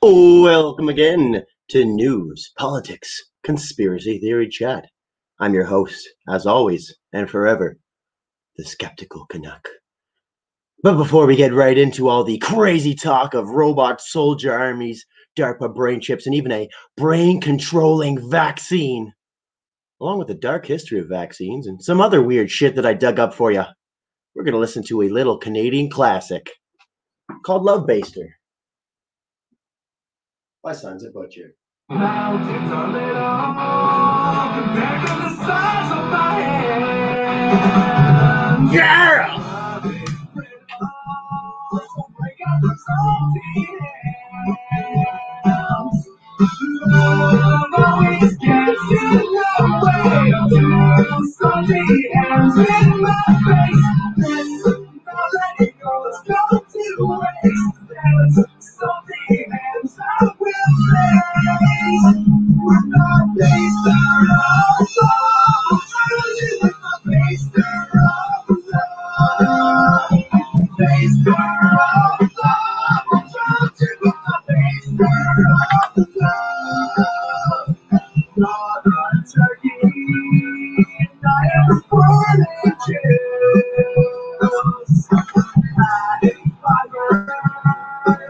Welcome again to News, Politics, Conspiracy Theory Chat. I'm your host, as always, and forever, the skeptical Canuck. But before we get right into all the crazy talk of robot soldier armies, DARPA brain chips, and even a brain-controlling vaccine, along with the dark history of vaccines and some other weird shit that I dug up for you, we're going to listen to a little Canadian classic called Love Baster by Sons of Butcher. Mountains are little compared to the size of my hand. Yeah! Break out the salty hands. Love always gets in the way to salty hands in my face. This, not letting go, it's going to waste. There's salty hands I will face. With my face around love, with my face around love. Face around love, I'm trying to with my face around love. Not a turkey, I am born in Jews. Adding fiber,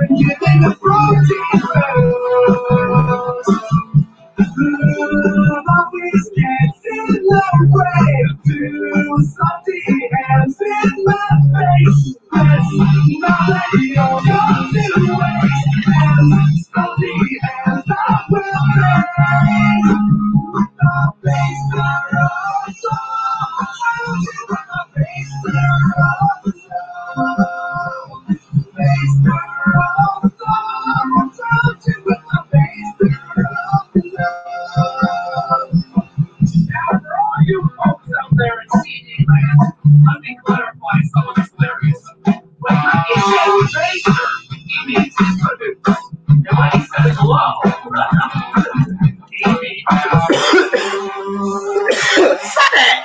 giving a protein boost. Love always gets in the way to salty hands in my face. Let's not let it all go to waste. And salty hands I will face. With my face around love, with my face around love. Face around love, I'm trying to with my face around love. Now for all you folks out there in CD land, let me clarify some of this lyrics. When Ricky says baster, he means his produce. And when he says hello, he means Suck it!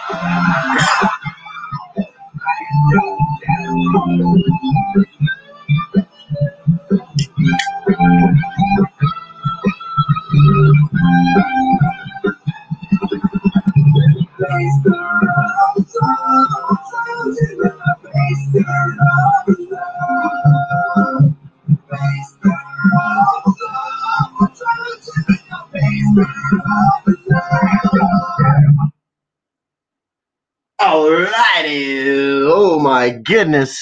Alrighty. Oh my goodness.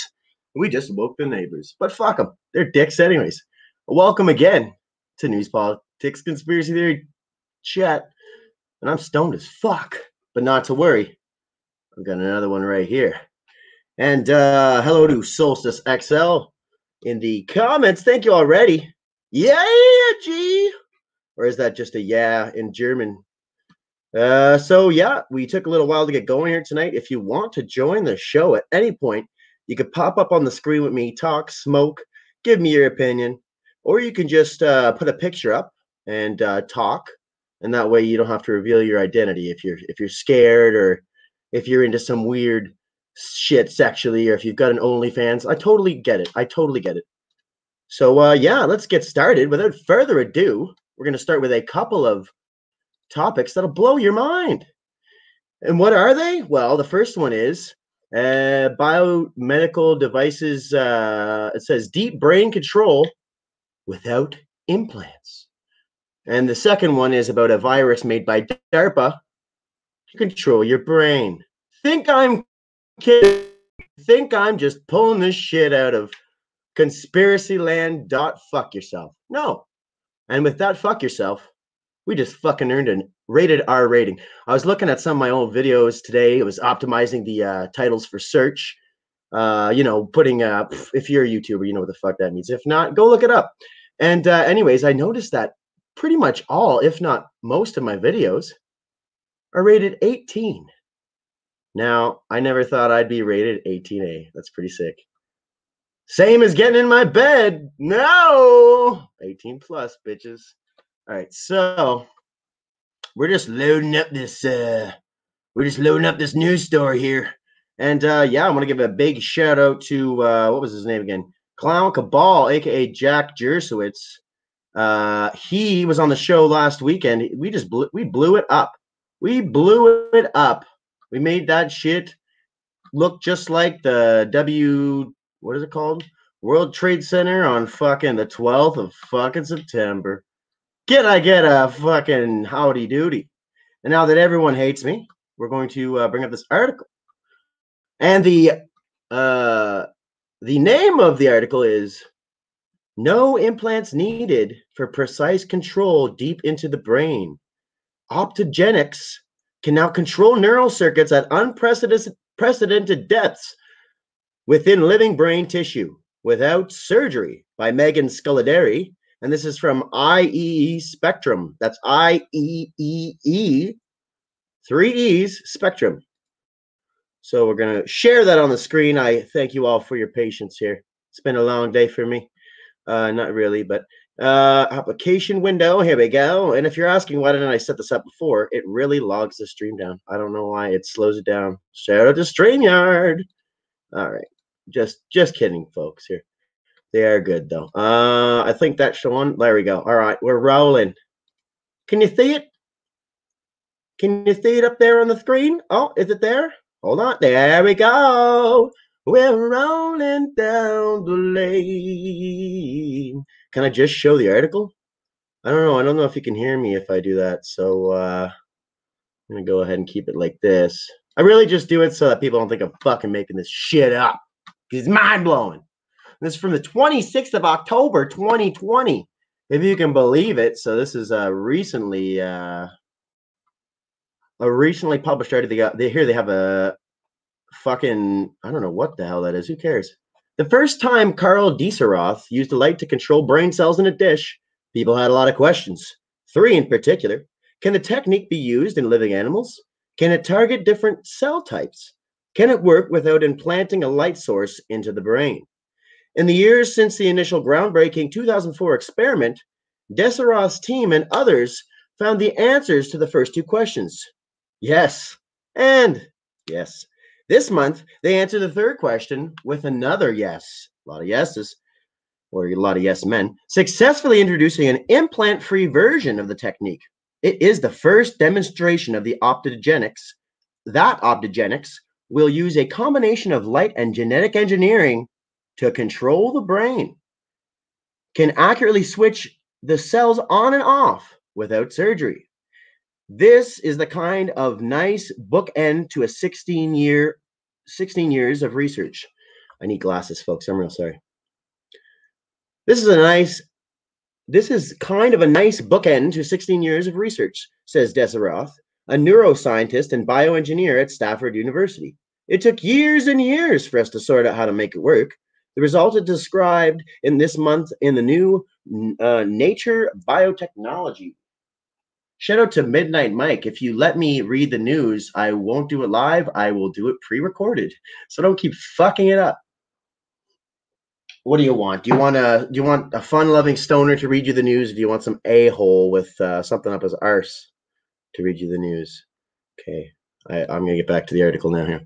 We just woke the neighbors. But fuck them. They're dicks anyways. Welcome again to News, Politics, Conspiracy Theory Chat. And I'm stoned as fuck. But not to worry. I've got another one right here. And hello to Solstice XL in the comments. Thank you already. Yeah, G. Or is that just a yeah in German? So yeah, we took a little while to get going here tonight. If you want to join the show at any point, you could pop up on the screen with me, talk, smoke, give me your opinion, or you can just put a picture up and talk, and that way you don't have to reveal your identity if you're scared or if you're into some weird shit sexually, or if you've got an OnlyFans. I totally get it. So yeah, let's get started. Without further ado, we're going to start with a couple of topics that'll blow your mind. And what are they? Well, the first one is biomedical devices. It says deep brain control without implants. And the second one is about a virus made by DARPA to control your brain. Think I'm kidding? Think I'm just pulling this shit out of conspiracyland. Fuck yourself. No. And with that fuck yourself, we just fucking earned a rated R rating. I was looking at some of my old videos today. It was optimizing the titles for search. Putting if you're a YouTuber, you know what the fuck that means. If not, go look it up. And anyways, I noticed that pretty much all, if not most of my videos are rated 18. Now, I never thought I'd be rated 18A. That's pretty sick. Same as getting in my bed. No! 18 plus, bitches. All right, so we're just loading up this news story here. And yeah, I want to give a big shout out to what was his name again? Clown Cabal, aka Jack Jersowitz. He was on the show last weekend. We blew it up. We blew it up. We made that shit look just like the what is it called? World Trade Center on fucking the 12th of fucking September. I get a fucking howdy doody. And now that everyone hates me, we're going to bring up this article. And the name of the article is "No Implants Needed for Precise Control Deep into the Brain. Optogenics can now control neural circuits at unprecedented depths within living brain tissue without surgery," by Megan Sculaderi. And this is from IEE Spectrum. That's IEEE, 3 E's, Spectrum. So we're going to share that on the screen. I thank you all for your patience here. It's been a long day for me. Not really, but application window. Here we go. And if you're asking why didn't I set this up before, it really logs the stream down. I don't know why. It slows it down. Shout out to StreamYard. All right. Just kidding, folks here. They are good, though. I think that's the one. There we go. All right. We're rolling. Can you see it? Can you see it up there on the screen? Oh, is it there? Hold on. There we go. We're rolling down the lane. Can I just show the article? I don't know. I don't know if you can hear me if I do that. So I'm going to go ahead and keep it like this. I really just do it so that people don't think I'm fucking making this shit up. It's mind-blowing. This is from the 26th of October, 2020. If you can believe it. So this is a recently published article. Here they have a fucking, I don't know what the hell that is. Who cares? The first time Carl Dieseroth used a light to control brain cells in a dish, people had a lot of questions. 3 in particular. Can the technique be used in living animals? Can it target different cell types? Can it work without implanting a light source into the brain? In the years since the initial groundbreaking 2004 experiment, Dieseroth's team and others found the answers to the first 2 questions. Yes, and yes. This month, they answered the 3rd question with another yes. A lot of yeses, or a lot of yes men, successfully introducing an implant-free version of the technique. It is the first demonstration of the optogenics. That optogenics will use a combination of light and genetic engineering to control the brain, can accurately switch the cells on and off without surgery. This is the kind of nice bookend to a 16 years of research. I need glasses, folks. I'm real sorry. This is kind of a nice bookend to 16 years of research, says Dieseroth, a neuroscientist and bioengineer at Stafford University. It took years and years for us to sort out how to make it work. The result is described in this month in the new Nature Biotechnology. Shout out to Midnight Mike. If you let me read the news, I won't do it live. I will do it pre-recorded. So don't keep fucking it up. What do you want? Do you want a fun-loving stoner to read you the news? Or do you want some a-hole with something up his arse to read you the news? Okay, I'm going to get back to the article now here.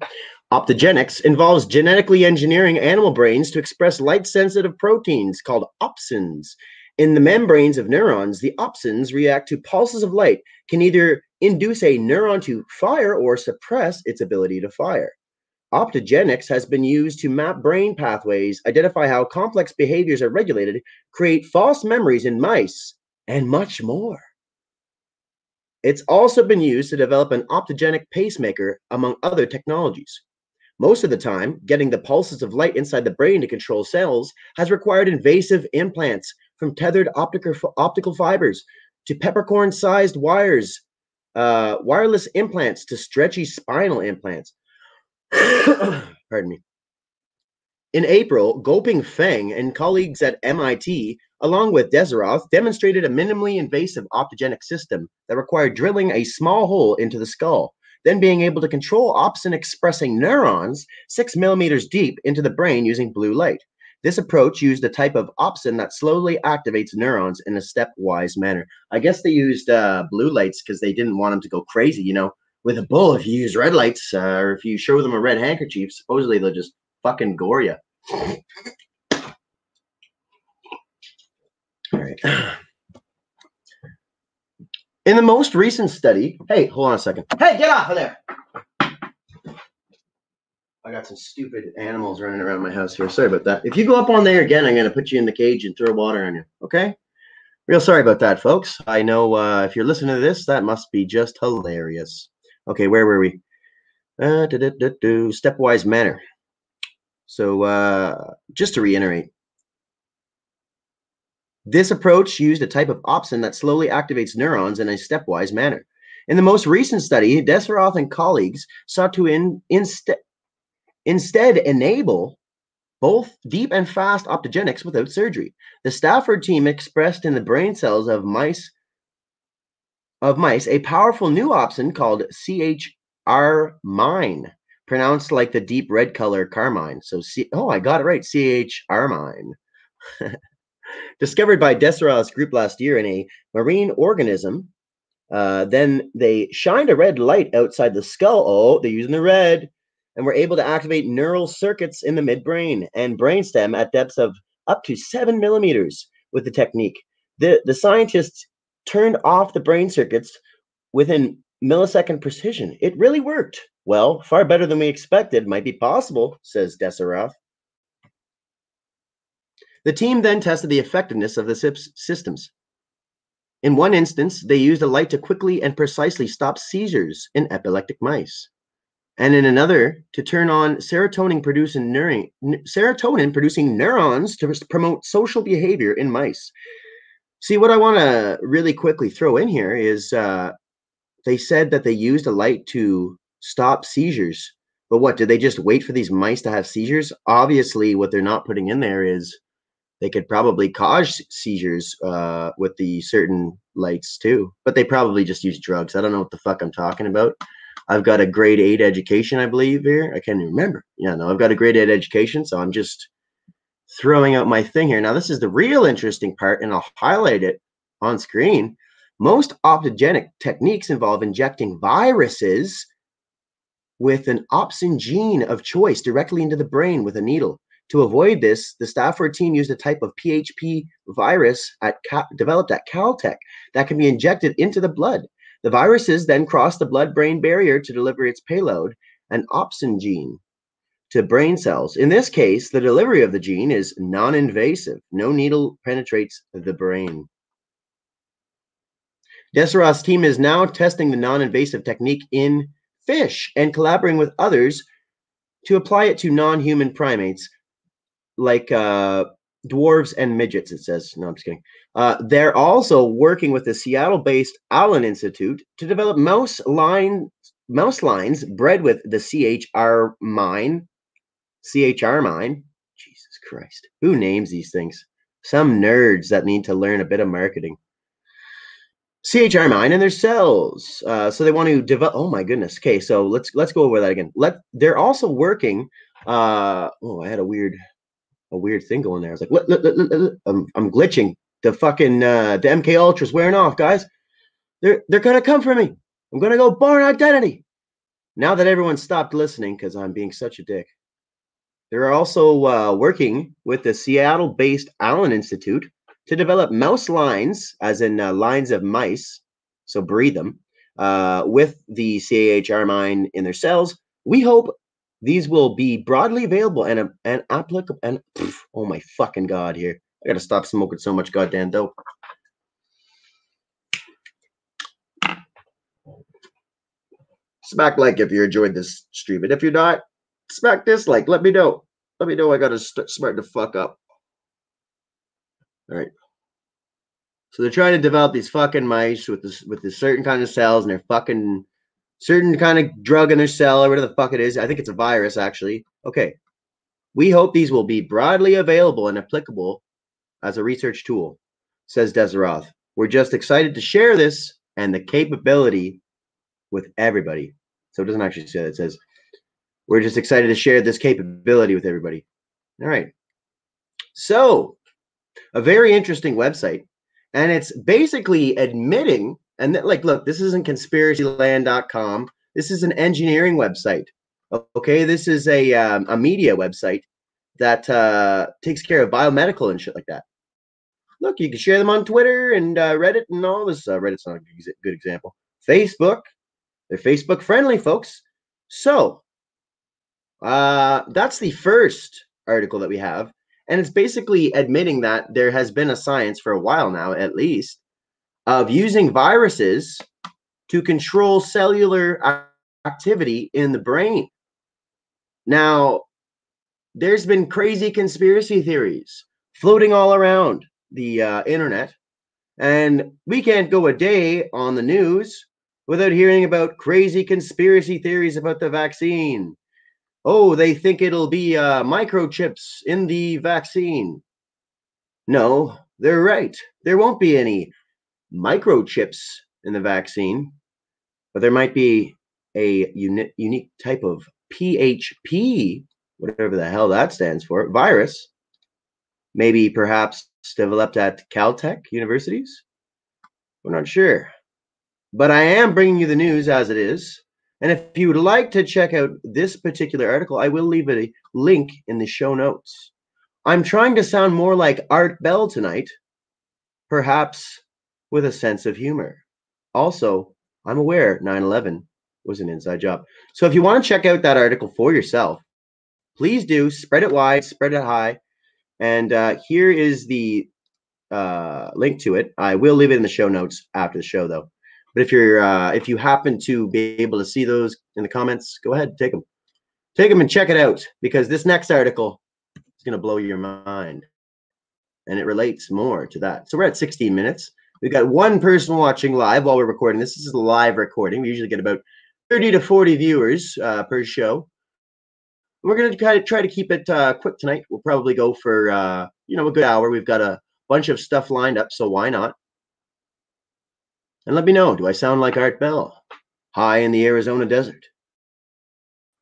Optogenics involves genetically engineering animal brains to express light-sensitive proteins called opsins. In the membranes of neurons, the opsins react to pulses of light, can either induce a neuron to fire or suppress its ability to fire. Optogenics has been used to map brain pathways, identify how complex behaviors are regulated, create false memories in mice, and much more. It's also been used to develop an optogenic pacemaker, among other technologies. Most of the time, getting the pulses of light inside the brain to control cells has required invasive implants, from tethered optical fibers to peppercorn-sized wires, wireless implants to stretchy spinal implants. Pardon me. In April, Goping Feng and colleagues at MIT, along with Dieseroth, demonstrated a minimally invasive optogenic system that required drilling a small hole into the skull, then being able to control opsin-expressing neurons 6 millimeters deep into the brain using blue light. This approach used a type of opsin that slowly activates neurons in a stepwise manner. I guess they used blue lights because they didn't want them to go crazy, you know. With a bull, if you use red lights, or if you show them a red handkerchief, supposedly they'll just fucking gore you. All right. In the most recent study, hey, hold on a second. Hey, get off of there. I got some stupid animals running around my house here. Sorry about that. If you go up on there again, I'm going to put you in the cage and throw water on you. Okay? Real sorry about that, folks. I know if you're listening to this, that must be just hilarious. Okay, where were we? Stepwise manner. So just to reiterate, this approach used a type of opsin that slowly activates neurons in a stepwise manner. In the most recent study, Deseroth and colleagues sought to instead enable both deep and fast optogenics without surgery. The Stafford team expressed in the brain cells of mice a powerful new opsin called CHR-mine, pronounced like the deep red color carmine. So, I got it right, CHR-mine. Discovered by Deseroth's group last year in a marine organism. Then they shined a red light outside the skull. Oh, they're using the red. And were able to activate neural circuits in the midbrain and brainstem at depths of up to 7 millimeters with the technique. The scientists turned off the brain circuits within millisecond precision. It really worked. Well, far better than we expected. Might be possible, says Deseroth. The team then tested the effectiveness of the systems. In one instance, they used a light to quickly and precisely stop seizures in epileptic mice. And in another, to turn on serotonin-producing neurons to promote social behavior in mice. See, what I want to really quickly throw in here is they said that they used a light to stop seizures. But what, did they just wait for these mice to have seizures? Obviously, what they're not putting in there is they could probably cause seizures with the certain lights too. But they probably just use drugs. I don't know what the fuck I'm talking about. I've got a grade 8 education, I believe, here. I can't even remember. Yeah, no, I've got a grade 8 education, so I'm just throwing out my thing here. Now, this is the real interesting part, and I'll highlight it on screen. Most optogenic techniques involve injecting viruses with an opsin gene of choice directly into the brain with a needle. To avoid this, the Stafford team used a type of PHP virus developed at Caltech that can be injected into the blood. The viruses then cross the blood-brain barrier to deliver its payload, an opsin gene, to brain cells. In this case, the delivery of the gene is non-invasive. No needle penetrates the brain. Deseroth's team is now testing the non-invasive technique in fish and collaborating with others to apply it to non-human primates like dwarves and midgets, it says. No, I'm just kidding. They're also working with the Seattle-based Allen Institute to develop mouse lines bred with the CHR-mine. CHR-mine? Jesus Christ. Who names these things? Some nerds that need to learn a bit of marketing. CHR-mine in their cells. So they want to develop. Oh my goodness. Okay, so let's go over that again. They're also working. I had a weird thing going there. I was like, what? I'm glitching. The fucking the MK Ultra's wearing off, guys. They're gonna come for me. I'm gonna go Born Identity. Now that everyone stopped listening because I'm being such a dick. They're also working with the Seattle-based Allen Institute to develop mouse lines, as in lines of mice, so breed them, with the CHR-mine in their cells. We hope these will be broadly available and applicable. And oh my fucking god! Here, I gotta stop smoking so much goddamn dope. Smack like if you enjoyed this stream, and if you're not, smack dislike. Let me know. Let me know. I gotta start the fuck up. All right. So they're trying to develop these fucking mice with this certain kind of cells, and they're fucking certain kind of drug in their cell or whatever the fuck it is. I think it's a virus, actually. Okay. We hope these will be broadly available and applicable as a research tool, says Deseroth. We're just excited to share this and the capability with everybody. So it doesn't actually say that. It says, we're just excited to share this capability with everybody. All right. So, a very interesting website. And it's basically admitting, and that, like, look, this isn't conspiracyland.com. This is an engineering website. Okay, this is a media website that takes care of biomedical and shit like that. Look, you can share them on Twitter and Reddit and all this. Reddit's not a good example. Facebook, they're Facebook friendly, folks. So that's the first article that we have. And it's basically admitting that there has been a science for a while now, at least, of using viruses to control cellular activity in the brain. Now, there's been crazy conspiracy theories floating all around the internet, and we can't go a day on the news without hearing about crazy conspiracy theories about the vaccine. Oh, they think it'll be microchips in the vaccine. No, they're right. There won't be any microchips in the vaccine, but there might be a unique type of PHP, whatever the hell that stands for, virus, maybe perhaps developed at Caltech universities. We're not sure. But I am bringing you the news as it is. And if you would like to check out this particular article, I will leave a link in the show notes. I'm trying to sound more like Art Bell tonight, perhaps with a sense of humor. Also, I'm aware 9/11 was an inside job. So if you want to check out that article for yourself, please do. Spread it wide, spread it high. And here is the link to it. I will leave it in the show notes after the show, though. But if you happen to be able to see those in the comments, go ahead, take them and check it out, because this next article is going to blow your mind, and it relates more to that. So we're at 16 minutes. We've got one person watching live while we're recording this. This is a live recording. We usually get about 30 to 40 viewers per show. We're going to try to keep it quick tonight. We'll probably go for a good hour. We've got a bunch of stuff lined up, so why not? And let me know, do I sound like Art Bell? High in the Arizona desert.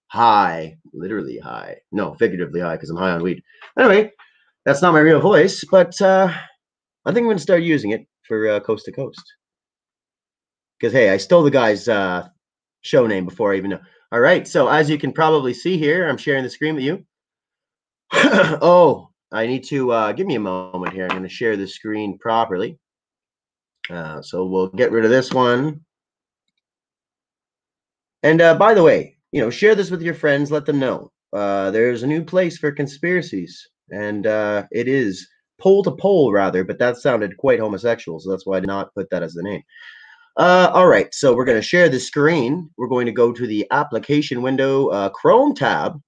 High, literally high. No, figuratively high, because I'm high on weed. Anyway, that's not my real voice, but I think I'm going to start using it for Coast to Coast. Because, hey, I stole the guy's show name before I even know. All right, so as you can probably see here, I'm sharing the screen with you. Oh, I need to give me a moment here. I'm going to share the screen properly. So we'll get rid of this one. And by the way, share this with your friends. Let them know there's a new place for conspiracies, and it is pole to pole, rather. But that sounded quite homosexual, so that's why I did not put that as the name. All right, so we're going to share the screen. We're going to go to the application window, Chrome tab,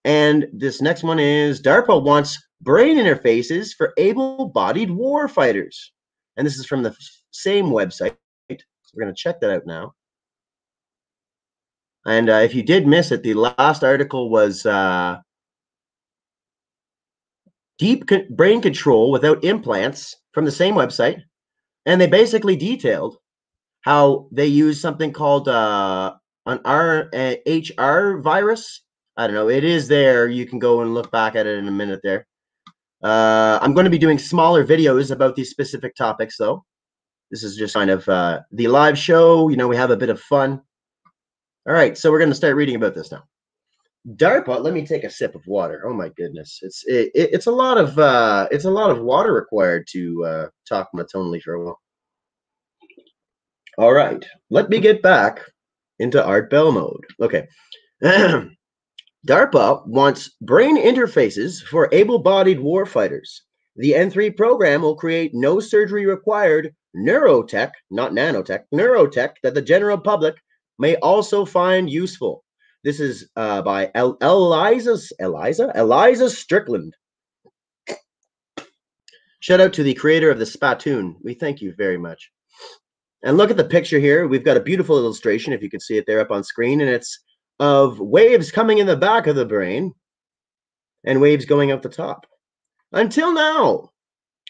and this next one is DARPA wants brain interfaces for able-bodied warfighters, and this is from the same website. So we're going to check that out now. And if you did miss it, the last article was deep brain control without implants from the same website, and they basically detailed how they use something called an HR virus. I don't know. It is there. You can go and look back at it in a minute there. I'm going to be doing smaller videos about these specific topics, though. This is just kind of the live show. We have a bit of fun. All right, so we're going to start reading about this now. DARPA. Let me take a sip of water. Oh my goodness, it's a lot of water required to talk monotonely for a while. All right, let me get back into Art Bell mode. Okay. DARPA wants brain interfaces for able-bodied warfighters. The N3 program will create no surgery required neurotech, not nanotech, neurotech that the general public may also find useful. This is by Eliza Strickland. Shout out to the creator of the Spatoon. We thank you very much. And look at the picture here. We've got a beautiful illustration, if you can see it there up on screen, and it's of waves coming in the back of the brain and waves going out the top. Until now.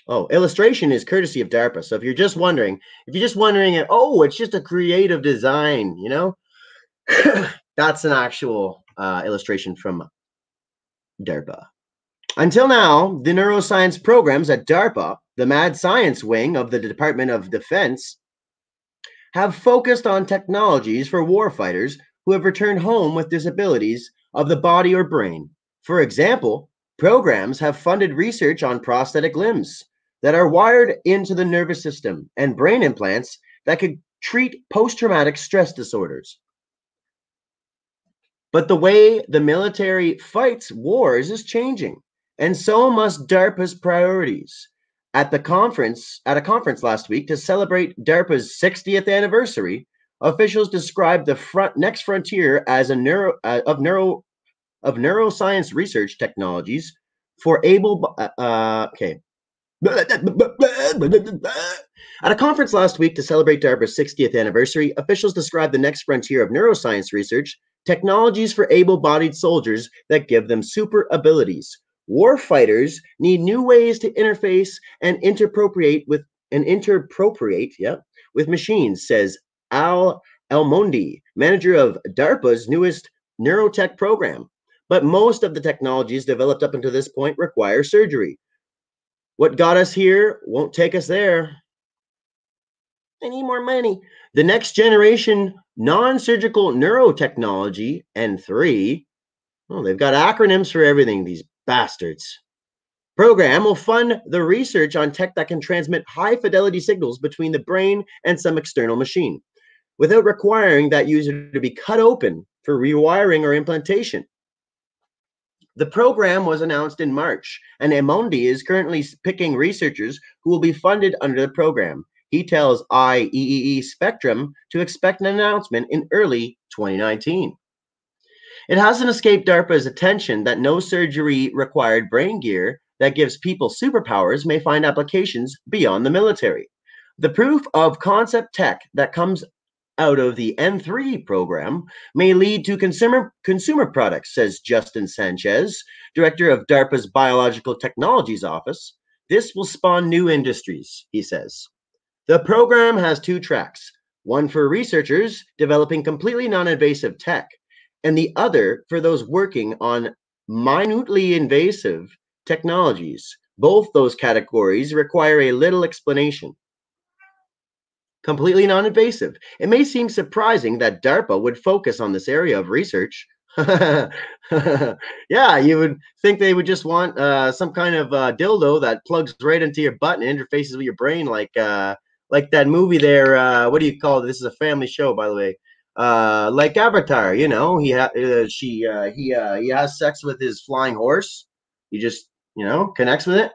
Oh, illustration is courtesy of DARPA. So if you're just wondering, oh, it's just a creative design, that's an actual illustration from DARPA. Until now, the neuroscience programs at DARPA, the mad science wing of the Department of Defense, have focused on technologies for warfighters who have returned home with disabilities of the body or brain. For example, programs have funded research on prosthetic limbs, that are wired into the nervous system and brain implants that could treat post-traumatic stress disorders. But the way the military fights wars is changing, and so must DARPA's priorities. At a conference last week to celebrate DARPA's 60th anniversary, officials described the next frontier as a neuroscience research technologies for able At a conference last week to celebrate DARPA's 60th anniversary, officials described the next frontier of neuroscience research, technologies for able-bodied soldiers that give them super abilities. Warfighters need new ways to interface and interpropriate with machines, says Al Elmondi, manager of DARPA's newest neurotech program. But most of the technologies developed up until this point require surgery. What got us here won't take us there. I need more money. The next generation non-surgical neurotechnology, N3, they've got acronyms for everything, these bastards. Program will fund the research on tech that can transmit high-fidelity signals between the brain and some external machine, without requiring that user to be cut open for rewiring or implantation. The program was announced in March, and Emondi is currently picking researchers who will be funded under the program. He tells IEEE Spectrum to expect an announcement in early 2019. It hasn't escaped DARPA's attention that no surgery required brain gear that gives people superpowers may find applications beyond the military. The proof of concept tech that comes out of the N3 program may lead to consumer products, says Justin Sanchez, director of DARPA's Biological Technologies Office. This will spawn new industries, he says. The program has two tracks, one for researchers developing completely non-invasive tech, and the other for those working on minutely invasive technologies. Both those categories require a little explanation. Completely non-invasive. It may seem surprising that DARPA would focus on this area of research. Yeah, you would think they would just want some kind of dildo that plugs right into your butt and interfaces with your brain, like that movie there. What do you call it? This is a family show, by the way. Like Avatar, he has sex with his flying horse. He just connects with it.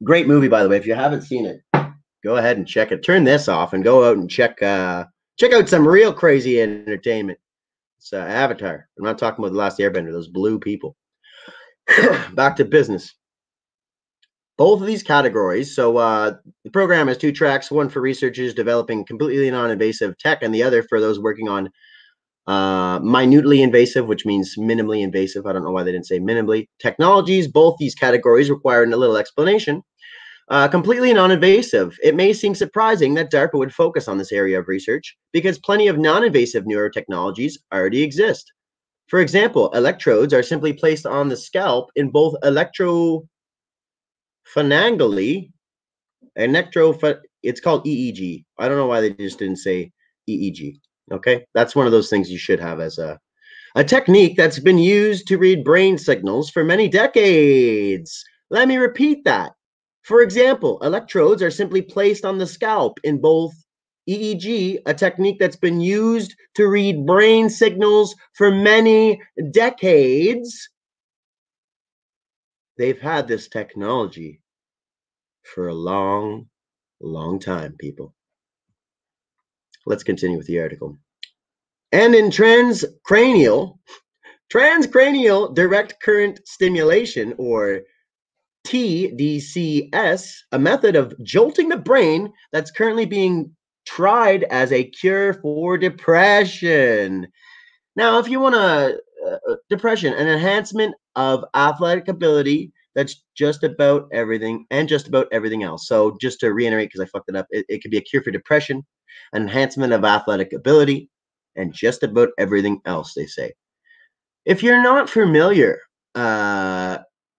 Great movie, by the way. If you haven't seen it, go ahead and check it. Turn this off and go out and check out some real crazy entertainment. It's Avatar. I'm not talking about The Last Airbender, those blue people. Back to business. Both of these categories, so the program has two tracks, one for researchers developing completely non-invasive tech and the other for those working on minutely invasive, which means minimally invasive. I don't know why they didn't say minimally. Technologies, both these categories require a little explanation. Completely non-invasive. It may seem surprising that DARPA would focus on this area of research because plenty of non-invasive neurotechnologies already exist. For example, electrodes are simply placed on the scalp in both electrophenangly and it's called EEG. I don't know why they just didn't say EEG. Okay, that's one of those things you should have as a technique that's been used to read brain signals for many decades. Let me repeat that. For example, electrodes are simply placed on the scalp in both EEG, a technique that's been used to read brain signals for many decades. They've had this technology for a long, long time, people. Let's continue with the article. And in transcranial direct current stimulation, or TDCS, a method of jolting the brain that's currently being tried as a cure for depression. Now, if you want depression, an enhancement of athletic ability, that's just about everything and just about everything else. So just to reiterate, because I fucked it up, it could be a cure for depression, an enhancement of athletic ability, and just about everything else, they say. If you're not familiar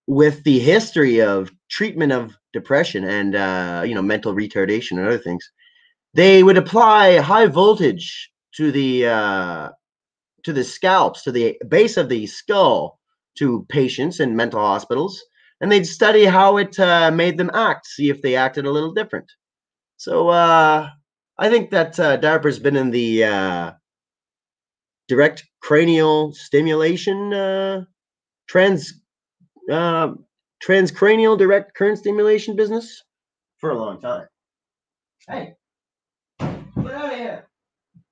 with the history of treatment of depression and mental retardation and other things, they would apply high voltage to the scalps, to the base of the skull, to patients in mental hospitals and they'd study how it made them act, see if they acted a little different. So I think that DARPA's been in the direct cranial stimulation, transcranial direct current stimulation business for a long time. Hey, get out of here!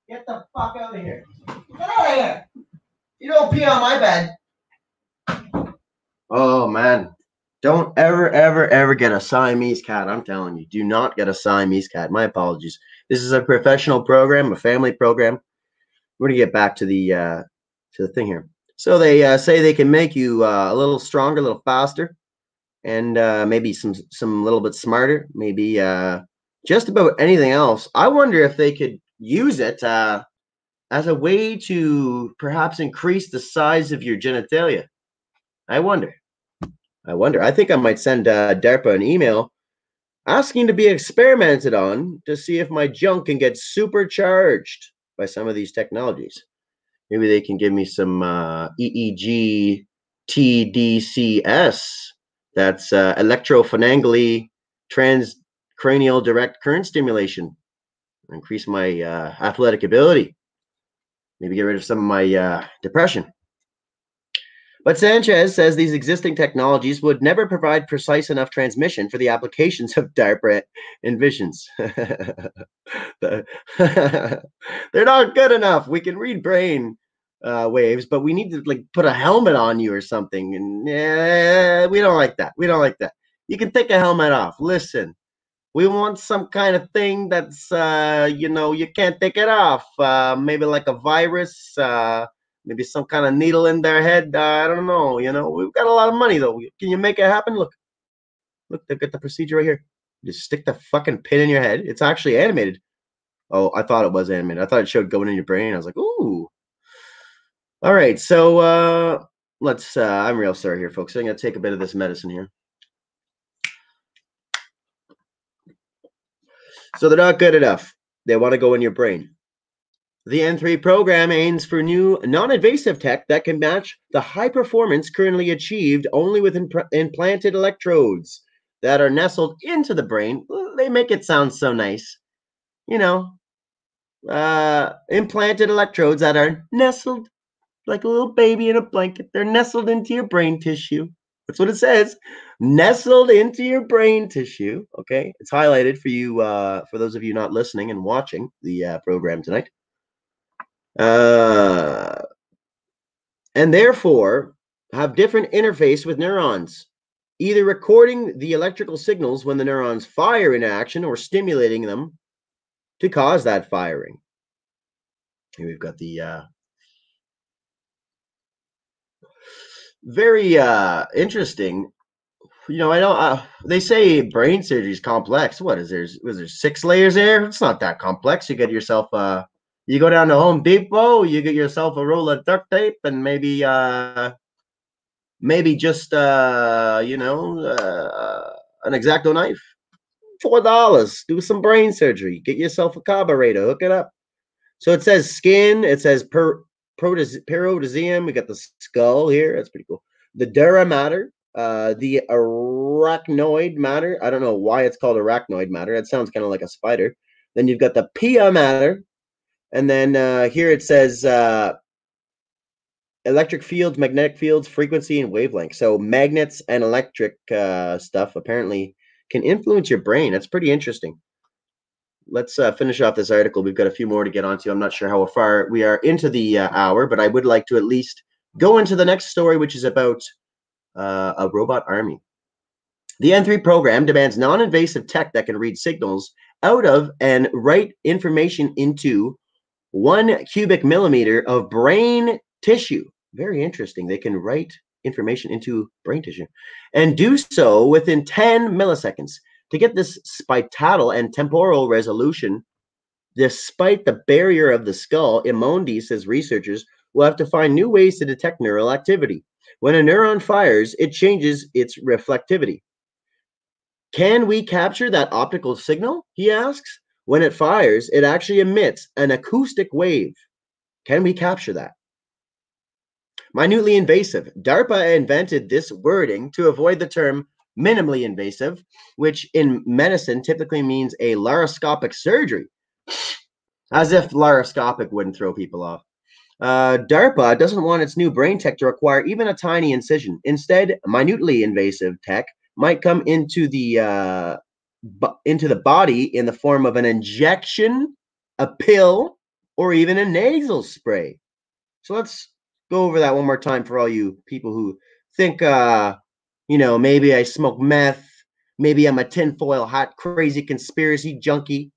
Get the fuck out of here! Get out of here! You don't pee on my bed. Oh man, don't ever get a Siamese cat. I'm telling you, do not get a Siamese cat. My apologies. This is a professional program, a family program. We're gonna get back to the thing here. So they say they can make you a little stronger, a little faster, and maybe some little bit smarter. Maybe just about anything else. I wonder if they could use it as a way to perhaps increase the size of your genitalia. I wonder. I think I might send DARPA an email asking to be experimented on to see if my junk can get supercharged by some of these technologies. Maybe they can give me some EEG TDCS. That's electrophenangly transcranial direct current stimulation. Increase my athletic ability. Maybe get rid of some of my depression. But Sanchez says these existing technologies would never provide precise enough transmission for the applications of DARPA envisions. They're not good enough. We can read brain waves, but we need to like put a helmet on you or something. And we don't like that. We don't like that. You can take a helmet off. Listen, we want some kind of thing that's, you can't take it off. Maybe like a virus, maybe some kind of needle in their head. I don't know. We've got a lot of money, though. Can you make it happen? Look, they've got the procedure right here. You just stick the fucking pin in your head. It's actually animated. Oh, I thought it was animated. I thought it showed going in your brain. I was like, ooh. All right. So let's, I'm real sorry here, folks. I'm going to take a bit of this medicine here. So they're not good enough. They want to go in your brain. The N3 program aims for new non-invasive tech that can match the high performance currently achieved only with implanted electrodes that are nestled into the brain. They make it sound so nice. Implanted electrodes that are nestled like a little baby in a blanket. They're nestled into your brain tissue. That's what it says. Nestled into your brain tissue. Okay. It's highlighted for you, for those of you not listening and watching the program tonight. And therefore have different interface with neurons, either recording the electrical signals when the neurons fire into action or stimulating them to cause that firing. Here we've got the very interesting. I know they say brain surgery is complex. What is there? Was there 6 layers there? It's not that complex. You get yourself you go down to Home Depot, you get yourself a roll of duct tape and maybe just an X-Acto knife. $4. Do some brain surgery. Get yourself a carburetor. Hook it up. So it says skin. It says perotiseum. We got the skull here. That's pretty cool. The dura mater. The arachnoid matter. I don't know why it's called arachnoid matter. It sounds kind of like a spider. Then you've got the pia matter. And then here it says electric fields, magnetic fields, frequency, and wavelength. So magnets and electric stuff apparently can influence your brain. That's pretty interesting. Let's finish off this article. We've got a few more to get onto. I'm not sure how far we are into the hour, but I would like to at least go into the next story, which is about a robot army. The N3 program demands non-invasive tech that can read signals out of and write information into 1 cubic millimeter of brain tissue. Very interesting. They can write information into brain tissue and do so within 10 milliseconds. To get this spatial and temporal resolution, despite the barrier of the skull, Imondi says researchers will have to find new ways to detect neural activity. When a neuron fires, it changes its reflectivity. Can we capture that optical signal? He asks. When it fires, it actually emits an acoustic wave. Can we capture that? Minutely invasive. DARPA invented this wording to avoid the term minimally invasive, which in medicine typically means a laparoscopic surgery. As if laparoscopic wouldn't throw people off. DARPA doesn't want its new brain tech to require even a tiny incision. Instead, minutely invasive tech might come into the body in the form of an injection, a pill, or even a nasal spray. So let's go over that one more time for all you people who think, maybe I smoke meth, maybe I'm a tinfoil hat, crazy conspiracy junkie.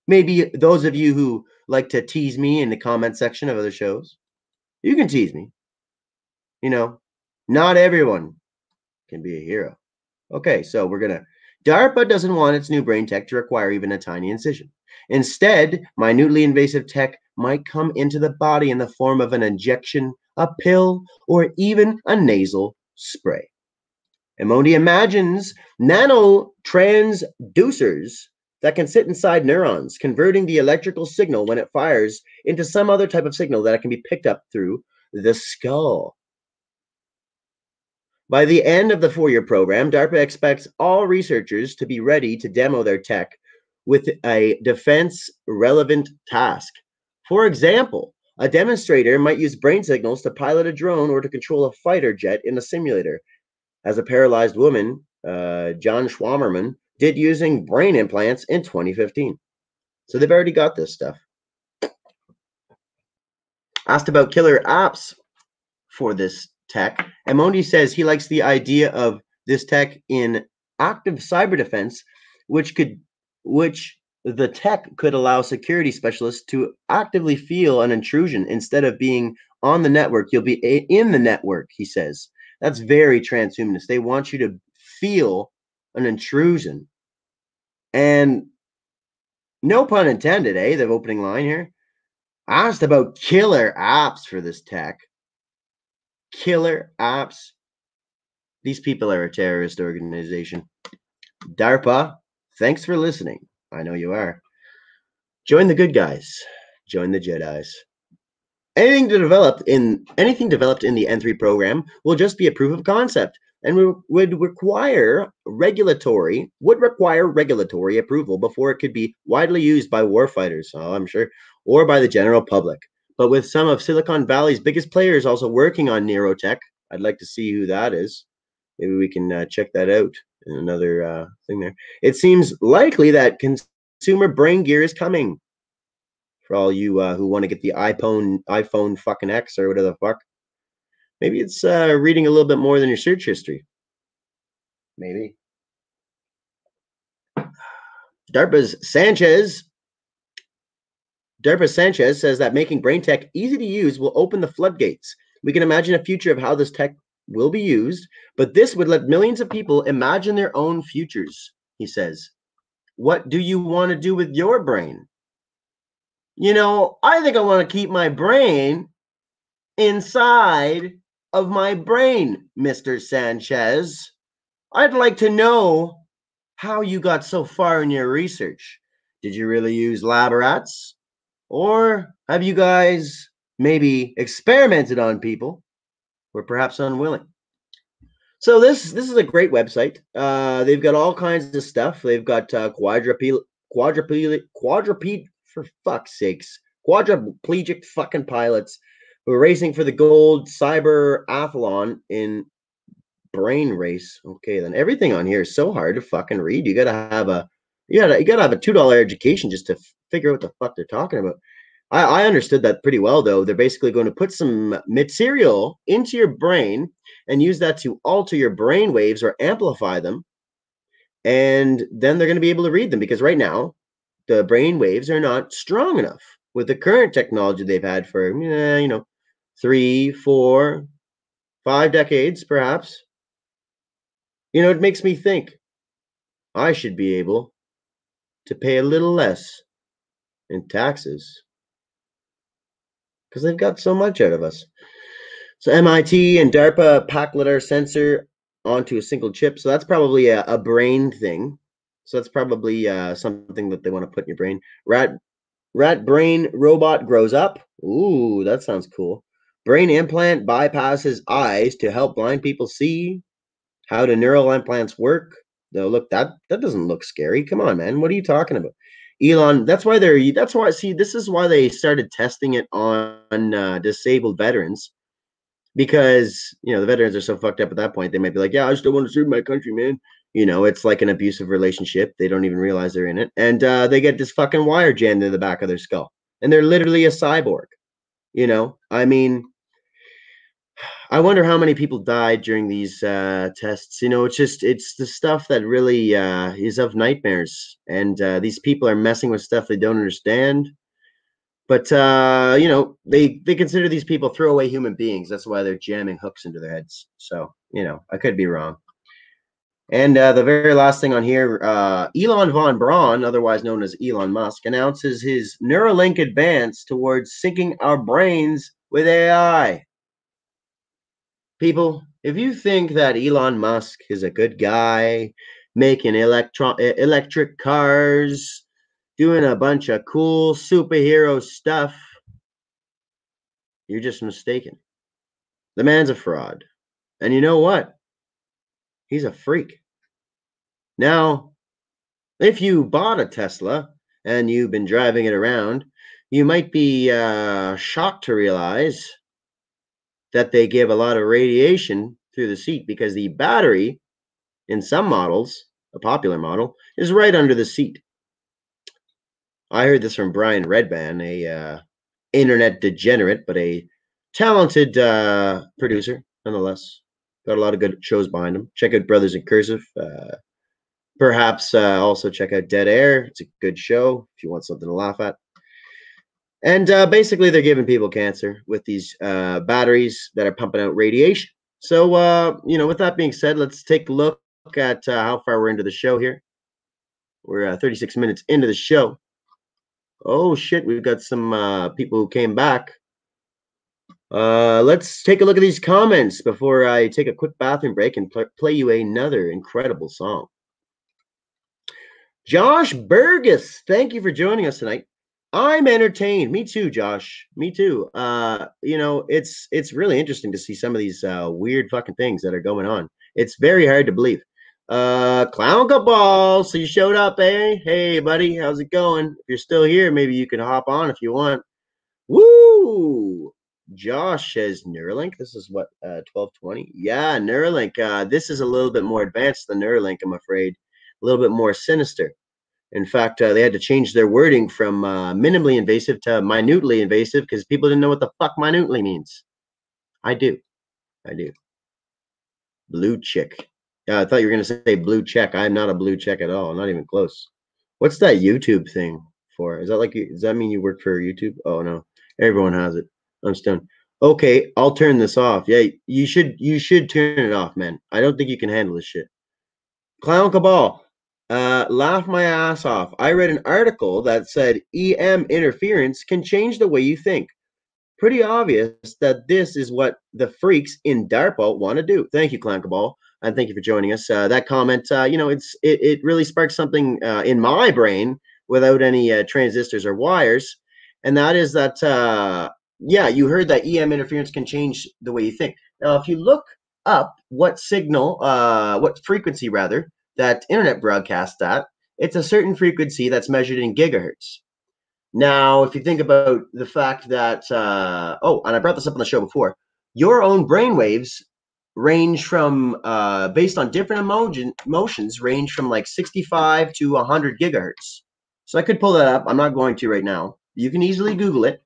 Maybe those of you who like to tease me in the comment section of other shows, you can tease me. Not everyone can be a hero. Okay, so DARPA doesn't want its new brain tech to require even a tiny incision. Instead, minutely invasive tech might come into the body in the form of an injection, a pill, or even a nasal spray. Emondi imagines nanotransducers that can sit inside neurons, converting the electrical signal when it fires into some other type of signal that can be picked up through the skull. By the end of the 4-year program, DARPA expects all researchers to be ready to demo their tech with a defense-relevant task. For example, a demonstrator might use brain signals to pilot a drone or to control a fighter jet in a simulator, as a paralyzed woman, John Schwammerman, did using brain implants in 2015. So they've already got this stuff. Asked about killer apps for this tech, Emondi says he likes the idea of this tech in active cyber defense, which the tech could allow security specialists to actively feel an intrusion instead of being on the network. You'll be in the network, he says. That's very transhumanist. They want you to feel an intrusion. And no pun intended, the opening line here. Asked about killer apps for this tech. Killer apps. These people are a terrorist organization. DARPA, thanks for listening. I know you are. Join the good guys. Join the Jedis. Anything developed in the N3 program will just be a proof of concept and would require regulatory approval before it could be widely used by warfighters, I'm sure, or by the general public. But with some of Silicon Valley's biggest players also working on neurotech, I'd like to see who that is. Maybe we can check that out in another thing there. It seems likely that consumer brain gear is coming. For all you who want to get the iPhone fucking X or whatever the fuck. Maybe it's reading a little bit more than your search history. Maybe. DARPA Sanchez says that making brain tech easy to use will open the floodgates. We can imagine a future of how this tech will be used, but this would let millions of people imagine their own futures, he says. What do you want to do with your brain? I think I want to keep my brain inside of my brain, Mr. Sanchez. I'd like to know how you got so far in your research. Did you really use lab rats? Or have you guys maybe experimented on people or perhaps unwilling? So this is a great website. They've got all kinds of stuff. They've got quadriplegic, for fuck's sakes, quadriplegic fucking pilots who are racing for the gold cyber athlon in brain race. Okay, then everything on here is so hard to fucking read. You gotta have a $2 education just to figure out what the fuck they're talking about. I understood that pretty well, though. They're basically going to put some material into your brain and use that to alter your brain waves or amplify them. And then they're going to be able to read them, because right now the brain waves are not strong enough with the current technology they've had for, 3, 4, 5 decades, perhaps. It makes me think I should be able to pay a little less in taxes because they've got so much out of us. So MIT and DARPA pack our sensor onto a single chip. So that's probably a brain thing. So that's probably something that they want to put in your brain. Rat brain robot grows up. Ooh, that sounds cool. Brain implant bypasses eyes to help blind people see. How do neural implants work? Though, look, that doesn't look scary. Come on, man. What are you talking about? Elon, that's why see, this is why they started testing it on disabled veterans, because, the veterans are so fucked up at that point. They might be like, yeah, I still want to serve my country, man. It's like an abusive relationship. They don't even realize they're in it. And they get this fucking wire jammed in the back of their skull. And they're literally a cyborg. I mean, I wonder how many people died during these tests. It's the stuff that really is of nightmares. And these people are messing with stuff they don't understand. But, they consider these people throwaway human beings. That's why they're jamming hooks into their heads. So, I could be wrong. And the very last thing on here, Elon von Braun, otherwise known as Elon Musk, announces his Neuralink advance towards syncing our brains with AI. People, if you think that Elon Musk is a good guy, making electric cars, doing a bunch of cool superhero stuff, you're just mistaken. The man's a fraud. And you know what? He's a freak. Now, if you bought a Tesla and you've been driving it around, you might be shocked to realize that they give a lot of radiation through the seat, because the battery in some models, a popular model, is right under the seat. I heard this from Brian Redban, a internet degenerate, but a talented producer nonetheless. Got a lot of good shows behind him. Check out Brothers in Cursive. Perhaps also check out Dead Air. It's a good show if you want something to laugh at. And basically, they're giving people cancer with these batteries that are pumping out radiation. So, with that being said, let's take a look at how far we're into the show here. We're 36 minutes into the show. Oh, shit, we've got some people who came back. Let's take a look at these comments before I take a quick bathroom break and play you another incredible song. Josh Burgess, thank you for joining us tonight. I'm entertained. Me too, Josh. Me too. It's really interesting to see some of these weird fucking things that are going on. It's very hard to believe. Clown Cabal, so you showed up, eh? Hey, buddy, how's it going? If you're still here, maybe you can hop on if you want. Woo! Josh says Neuralink. This is what 1220. Yeah, Neuralink. This is a little bit more advanced than Neuralink, I'm afraid. A little bit more sinister. In fact, they had to change their wording from minimally invasive to minutely invasive, because people didn't know what the fuck minutely means. I do. Blue chick. I thought you were going to say blue check. I'm not a blue check at all. Not even close. What's that YouTube thing for? Is that like, does that mean you work for YouTube? Oh, no. Everyone has it. I'm stoned. Okay, I'll turn this off. Yeah, you should turn it off, man. I don't think you can handle this shit. Clown Cabal. Laugh my ass off. I read an article that said EM interference can change the way you think. Pretty obvious that this is what the freaks in DARPA want to do. Thank you, Clown Cabal, and thank you for joining us. That comment, it really sparked something in my brain without any transistors or wires, and that is that, you heard that EM interference can change the way you think. Now, if you look up what frequency rather, that internet broadcasts at, it's a certain frequency that's measured in gigahertz. Now, if you think about the fact that, and I brought this up on the show before, your own brainwaves range from, based on different motions, range from like 65 to 100 gigahertz. So I could pull that up. I'm not going to right now. You can easily Google it.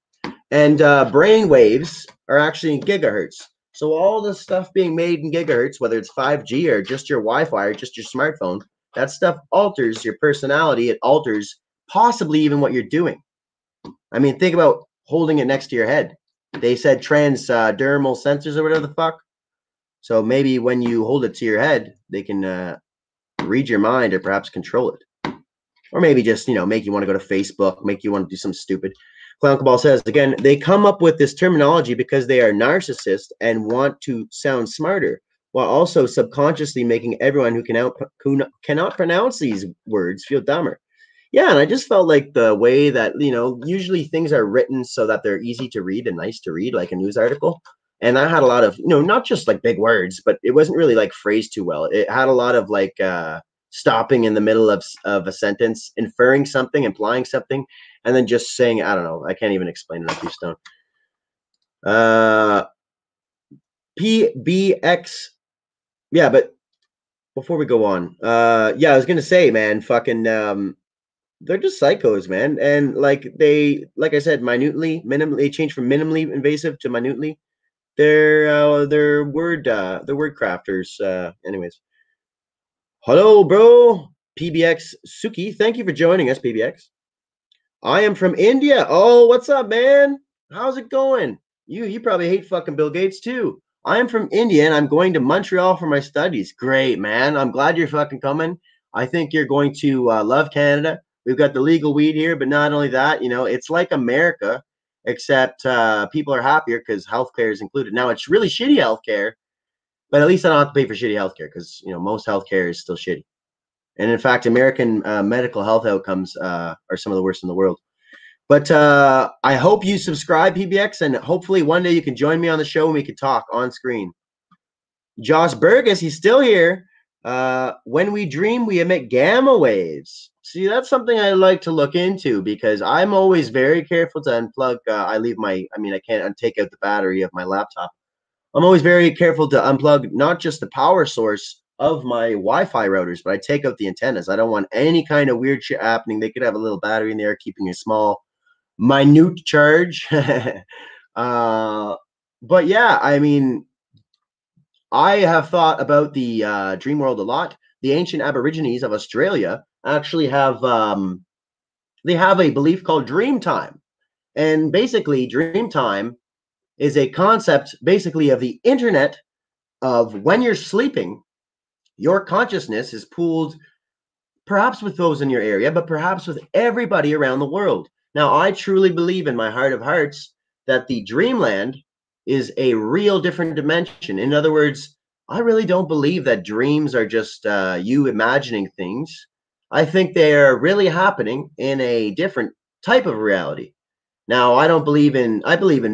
And brainwaves are actually in gigahertz. So all the stuff being made in gigahertz, whether it's 5G or just your Wi-Fi or just your smartphone, that stuff alters your personality. It alters possibly even what you're doing. I mean, think about holding it next to your head. They said transdermal sensors or whatever the fuck. So maybe when you hold it to your head, they can read your mind or perhaps control it. Or maybe just, make you want to go to Facebook, make you want to do something stupid. Clown Cabal says, again, they come up with this terminology because they are narcissists and want to sound smarter, while also subconsciously making everyone who cannot pronounce these words feel dumber. Yeah, and I just felt like the way that, usually things are written so that they're easy to read and nice to read, like a news article. And I had a lot of, not just like big words, but it wasn't really like phrased too well. It had a lot of like stopping in the middle of a sentence, inferring something, implying something, and then just saying, I don't know. I can't even explain it up, you stone. PBX. Yeah, but before we go on, yeah, I was gonna say, man, fucking they're just psychos, man. And like I said, minimally changed from minimally invasive to minutely. They're word crafters. Anyways. Hello, bro. PBX Suki. Thank you for joining us, PBX. I am from India. Oh, what's up, man? How's it going? You probably hate fucking Bill Gates too. I am from India and I'm going to Montreal for my studies. Great, man. I'm glad you're fucking coming. I think you're going to love Canada. We've got the legal weed here, but not only that, it's like America, except people are happier because healthcare is included. Now it's really shitty healthcare, but at least I don't have to pay for shitty healthcare because most healthcare is still shitty. And in fact, American medical health outcomes are some of the worst in the world. But I hope you subscribe, PBX, and hopefully one day you can join me on the show and we can talk on screen. Josh Burgess, he's still here. When we dream, we emit gamma waves. See, that's something I like to look into because I'm always very careful to unplug. I can't take out the battery of my laptop. I'm always very careful to unplug not just the power source of my Wi-Fi routers, but I take out the antennas. I don't want any kind of weird shit happening. They could have a little battery in there, keeping a small, minute charge. But yeah, I mean, I have thought about the dream world a lot. The ancient Aborigines of Australia actually have they have a belief called dream time, and basically, dream time is a concept basically of the internet of when you're sleeping, your consciousness is pooled perhaps with those in your area, but perhaps with everybody around the world. Now, I truly believe in my heart of hearts that the dreamland is a real different dimension. In other words, I really don't believe that dreams are just you imagining things. I think they are really happening in a different type of reality. Now, I believe in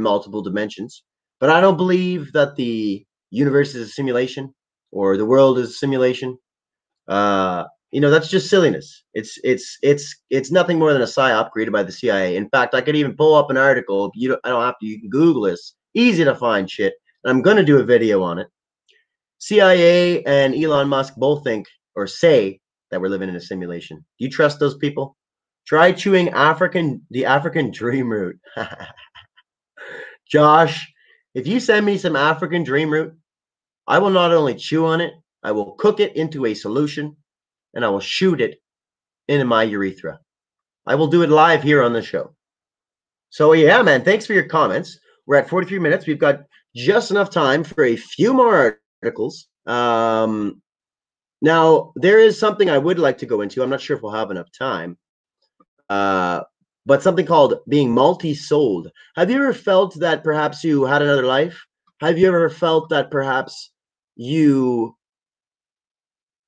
multiple dimensions, but I don't believe that the universe is a simulation or the world is a simulation. That's just silliness. It's nothing more than a psyop created by the CIA. In fact, I could even pull up an article. I don't have to. You can Google this. Easy to find shit. And I'm gonna do a video on it. CIA and Elon Musk both think or say that we're living in a simulation. Do you trust those people? Try chewing the African dream root. Josh, if you send me some African dream root, I will not only chew on it, I will cook it into a solution and I will shoot it into my urethra. I will do it live here on the show. So yeah, man, thanks for your comments. We're at 43 minutes. We've got just enough time for a few more articles. Now, there is something I would like to go into. I'm not sure if we'll have enough time. But something called being multi-souled. Have you ever felt that perhaps you had another life? Have you ever felt that perhaps you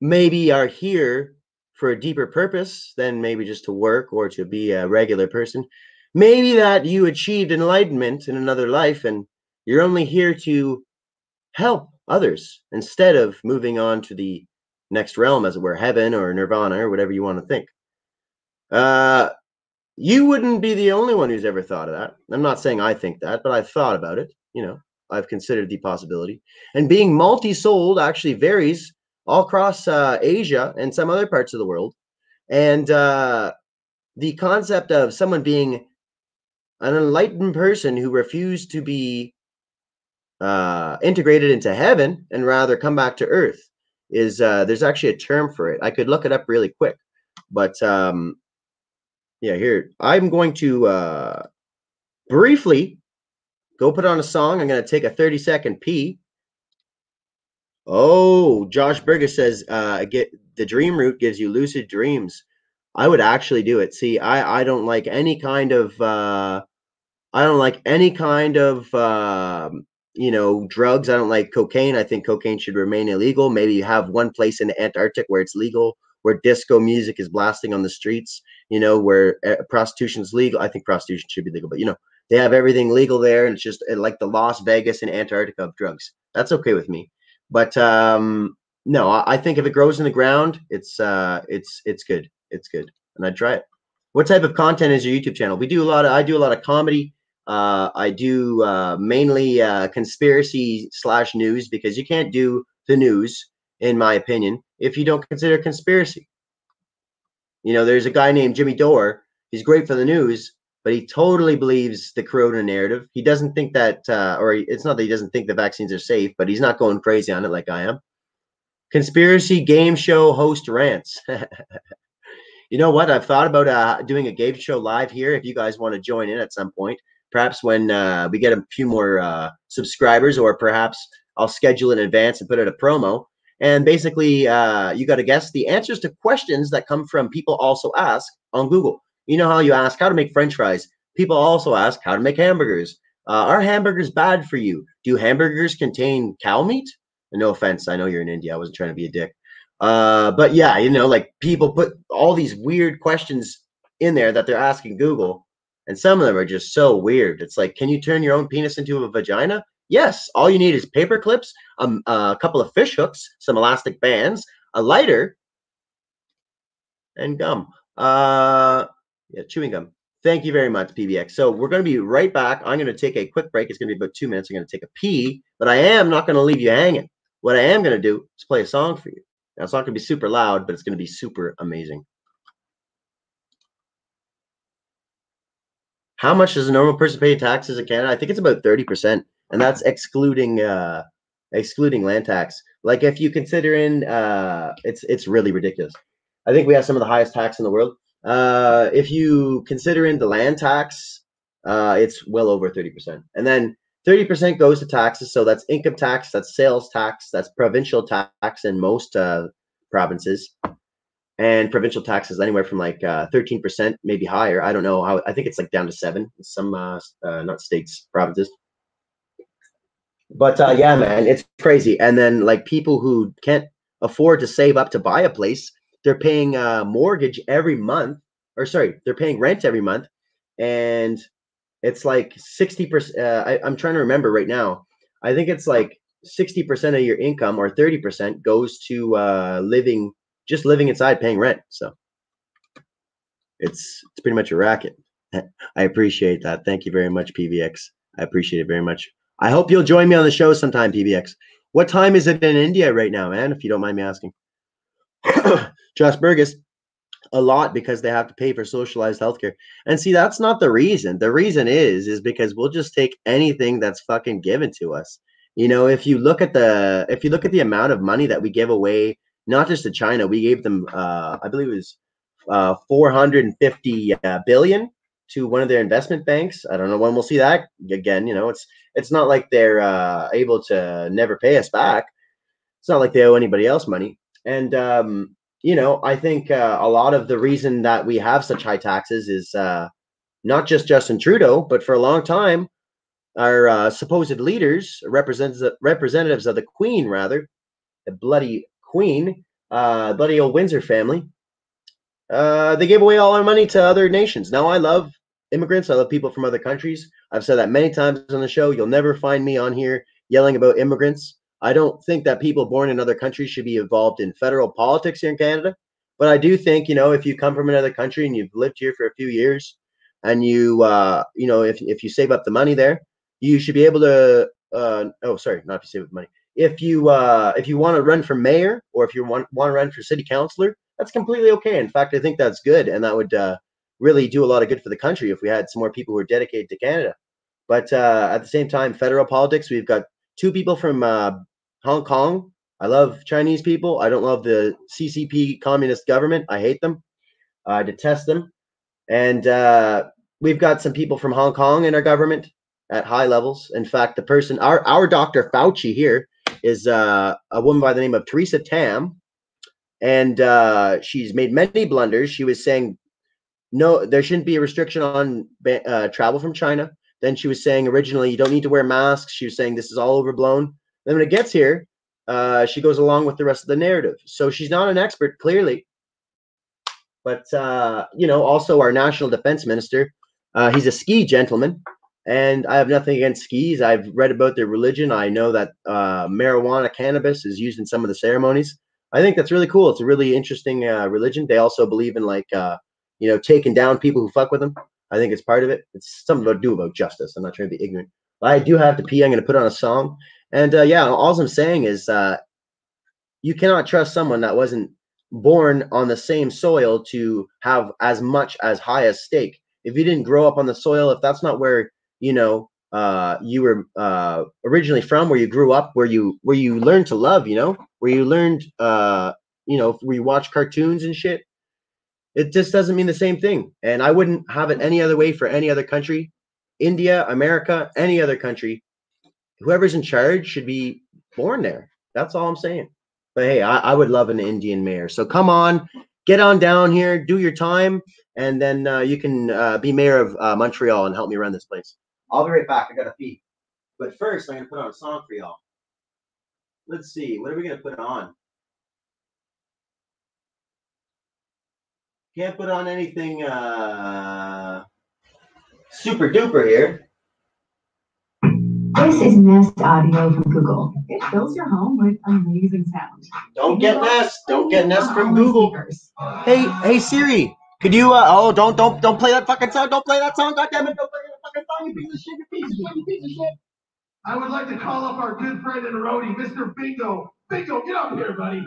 maybe are here for a deeper purpose than maybe just to work or to be a regular person? Maybe that you achieved enlightenment in another life and you're only here to help others instead of moving on to the next realm, as it were, heaven or nirvana or whatever you want to think. You wouldn't be the only one who's ever thought of that. I'm not saying I think that, but I've thought about it. I've considered the possibility. And being multi-souled actually varies all across Asia and some other parts of the world. And the concept of someone being an enlightened person who refused to be integrated into heaven and rather come back to earth is there's actually a term for it. I could look it up really quick, but yeah, here I'm going to briefly go put on a song. I'm going to take a 30-second pee. Oh, Josh Burgess says get the dream root gives you lucid dreams. I would actually do it. See, I don't like any kind of drugs. I don't like cocaine. I think cocaine should remain illegal. Maybe you have one place in the Antarctic where it's legal, where disco music is blasting on the streets, you know, where prostitution's legal. I think prostitution should be legal, but you know, they have everything legal there, and it's just like the Las Vegas and Antarctica of drugs. That's okay with me. But no, I think if it grows in the ground, it's good. It's good, and I'd try it. What type of content is your YouTube channel? I do a lot of comedy. I do mainly conspiracy / news, because you can't do the news, in my opinion, if you don't consider conspiracy. You know, there's a guy named Jimmy Dore. He's great for the news, but he totally believes the corona narrative. He doesn't think that, it's not that he doesn't think the vaccines are safe, but he's not going crazy on it like I am. Conspiracy game show host rants. You know what? I've thought about doing a game show live here. If you guys want to join in at some point, perhaps when we get a few more subscribers, or perhaps I'll schedule in advance and put out a promo. And basically, you got to guess the answers to questions that come from people also ask on Google. You know how you ask how to make French fries? People also ask how to make hamburgers. Are hamburgers bad for you? Do hamburgers contain cow meat? No offense, I know you're in India. I wasn't trying to be a dick. But yeah, you know, like people put all these weird questions in there that they're asking Google, and some of them are just so weird. It's like, can you turn your own penis into a vagina? Yes. All you need is paper clips, a couple of fish hooks, some elastic bands, a lighter, and gum. Yeah, chewing gum. Thank you very much, PBX. So we're going to be right back. I'm going to take a quick break. It's going to be about 2 minutes. I'm going to take a pee, but I am not going to leave you hanging. What I am going to do is play a song for you. Now, it's not going to be super loud, but it's going to be super amazing. How much does a normal person pay in taxes in Canada? I think it's about 30%, and that's excluding land tax. Like if you consider in, it's really ridiculous. I think we have some of the highest tax in the world. If you consider in the land tax, it's well over 30%, and then 30% goes to taxes. So that's income tax, that's sales tax, that's provincial tax in most provinces. And provincial taxes anywhere from like 13%, maybe higher. I don't know how. I think it's like down to 7 in some not states, provinces. But yeah, man, it's crazy. And then like people who can't afford to save up to buy a place, they're paying mortgage every month, or sorry, they're paying rent every month, and it's like 60%. I'm trying to remember right now. I think it's like 60% of your income, or 30%, goes to living inside, paying rent. So it's pretty much a racket. I appreciate that. Thank you very much, PVX. I appreciate it very much. I hope you'll join me on the show sometime, PVX. What time is it in India right now, man? If you don't mind me asking. Josh Burgess, a lot, because they have to pay for socialized healthcare. And see, that's not the reason. The reason is because we'll just take anything that's fucking given to us. You know, if you look at the amount of money that we give away, not just to China, we gave them I believe it was 450 billion to one of their investment banks. I don't know when we'll see that again. You know, it's not like they're able to never pay us back. It's not like they owe anybody else money. And you know, I think a lot of the reason that we have such high taxes is not just Justin Trudeau, but for a long time, our supposed leaders, representatives of the Queen, rather, the bloody Queen, bloody old Windsor family, they gave away all our money to other nations. Now, I love immigrants. I love people from other countries. I've said that many times on the show. You'll never find me on here yelling about immigrants. I don't think that people born in other countries should be involved in federal politics here in Canada. But I do think, you know, if you come from another country and you've lived here for a few years, and you, you know, if you save up the money there, you should be able to. Oh, sorry, not if you save up the money. If you want to run for mayor, or if you want to run for city councilor, that's completely okay. In fact, I think that's good, and that would really do a lot of good for the country if we had some more people who are dedicated to Canada. But at the same time, federal politics, we've got 2 people from Hong Kong. I love Chinese people. I don't love the CCP communist government. I hate them. I detest them. And we've got some people from Hong Kong in our government at high levels. In fact, the person, our Dr. Fauci here, is a woman by the name of Theresa Tam. And she's made many blunders. She was saying, no, there shouldn't be a restriction on travel from China. Then she was saying originally, you don't need to wear masks. She was saying this is all overblown. Then when it gets here, she goes along with the rest of the narrative. So she's not an expert, clearly. But also our national defense minister, he's a ski gentleman, and I have nothing against skis. I've read about their religion. I know that marijuana, cannabis, is used in some of the ceremonies. I think that's really cool. It's a really interesting religion. They also believe in taking down people who fuck with them. I think it's part of it. It's something to do about justice. I'm not trying to be ignorant. But I do have to pee. I'm going to put on a song. And all I'm saying is you cannot trust someone that wasn't born on the same soil to have as much as high a stake. If you didn't grow up on the soil, if that's not where you were originally from, where you grew up, where you learned to love, where you learned where you watch cartoons and shit, it just doesn't mean the same thing. And I wouldn't have it any other way for any other country. India, America, any other country, whoever's in charge should be born there. That's all I'm saying. But hey, I would love an Indian mayor. So come on, get on down here, do your time, and then you can be mayor of Montreal and help me run this place. I'll be right back. I got to pee. But first, I'm going to put on a song for y'all. Let's see. What are we going to put on? Can't put on anything super duper here. This is Nest Audio from Google. It fills your home with amazing sound. Don't get Nest from Google. Hey Siri, could you don't play that fucking song. Don't play that song. God damn it, don't play that fucking song. You piece of shit. You piece of shit. I would like to call up our good friend and roadie, Mr. Bingo. Bingo, get up here, buddy.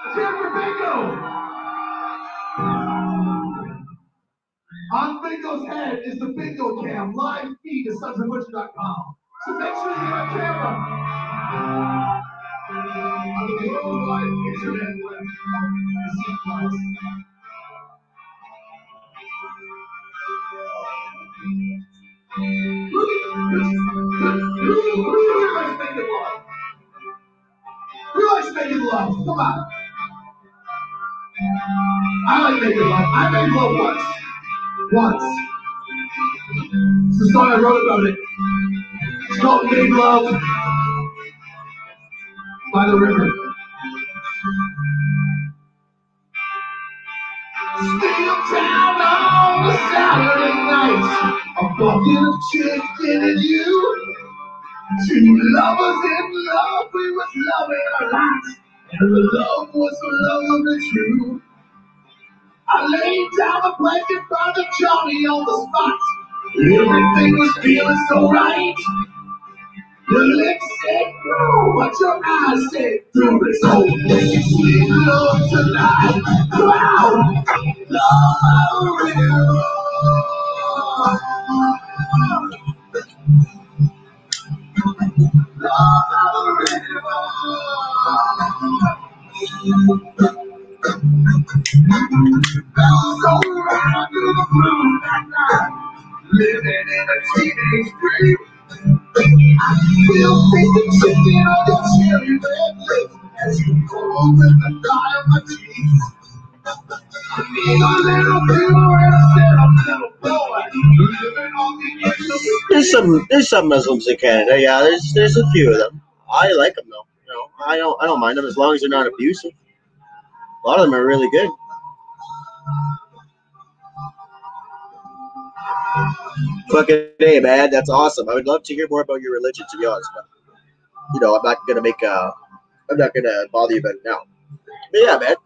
Let's hear it for Bingo. On Bingo's head is the Bingo Cam, live feed to sonsofbutcher.com. So make sure you get on camera. On the worldwide internet web of sequence. Who likes making love? Come on. I like making love. I made love once. Once. It's the song I wrote about it. It's called Made Love by the River. Steel town on a Saturday night. A bucket of chicken and you. Two lovers in love. We was loving a lot. And the love was so lovely true. I laid down the blanket by the Johnny on the spot. Everything was feeling so right. Your lips said no, but your eyes said do it. So make sweet love tonight. Wow, love real. Love go round to the blues that night, living in a teenage dream. Still tasting chicken on your cherry red lips as you pull with the dye of my cheeks. I need a little pillow and a sentimental boy, living on the edge of the There's some Muslims in Canada. Yeah, there's a few of them. I like them though. I don't mind them as long as they're not abusive. A lot of them are really good. Fucking hey, man, that's awesome. I would love to hear more about your religion, to be honest. But I'm not gonna bother you about it now. But yeah, man.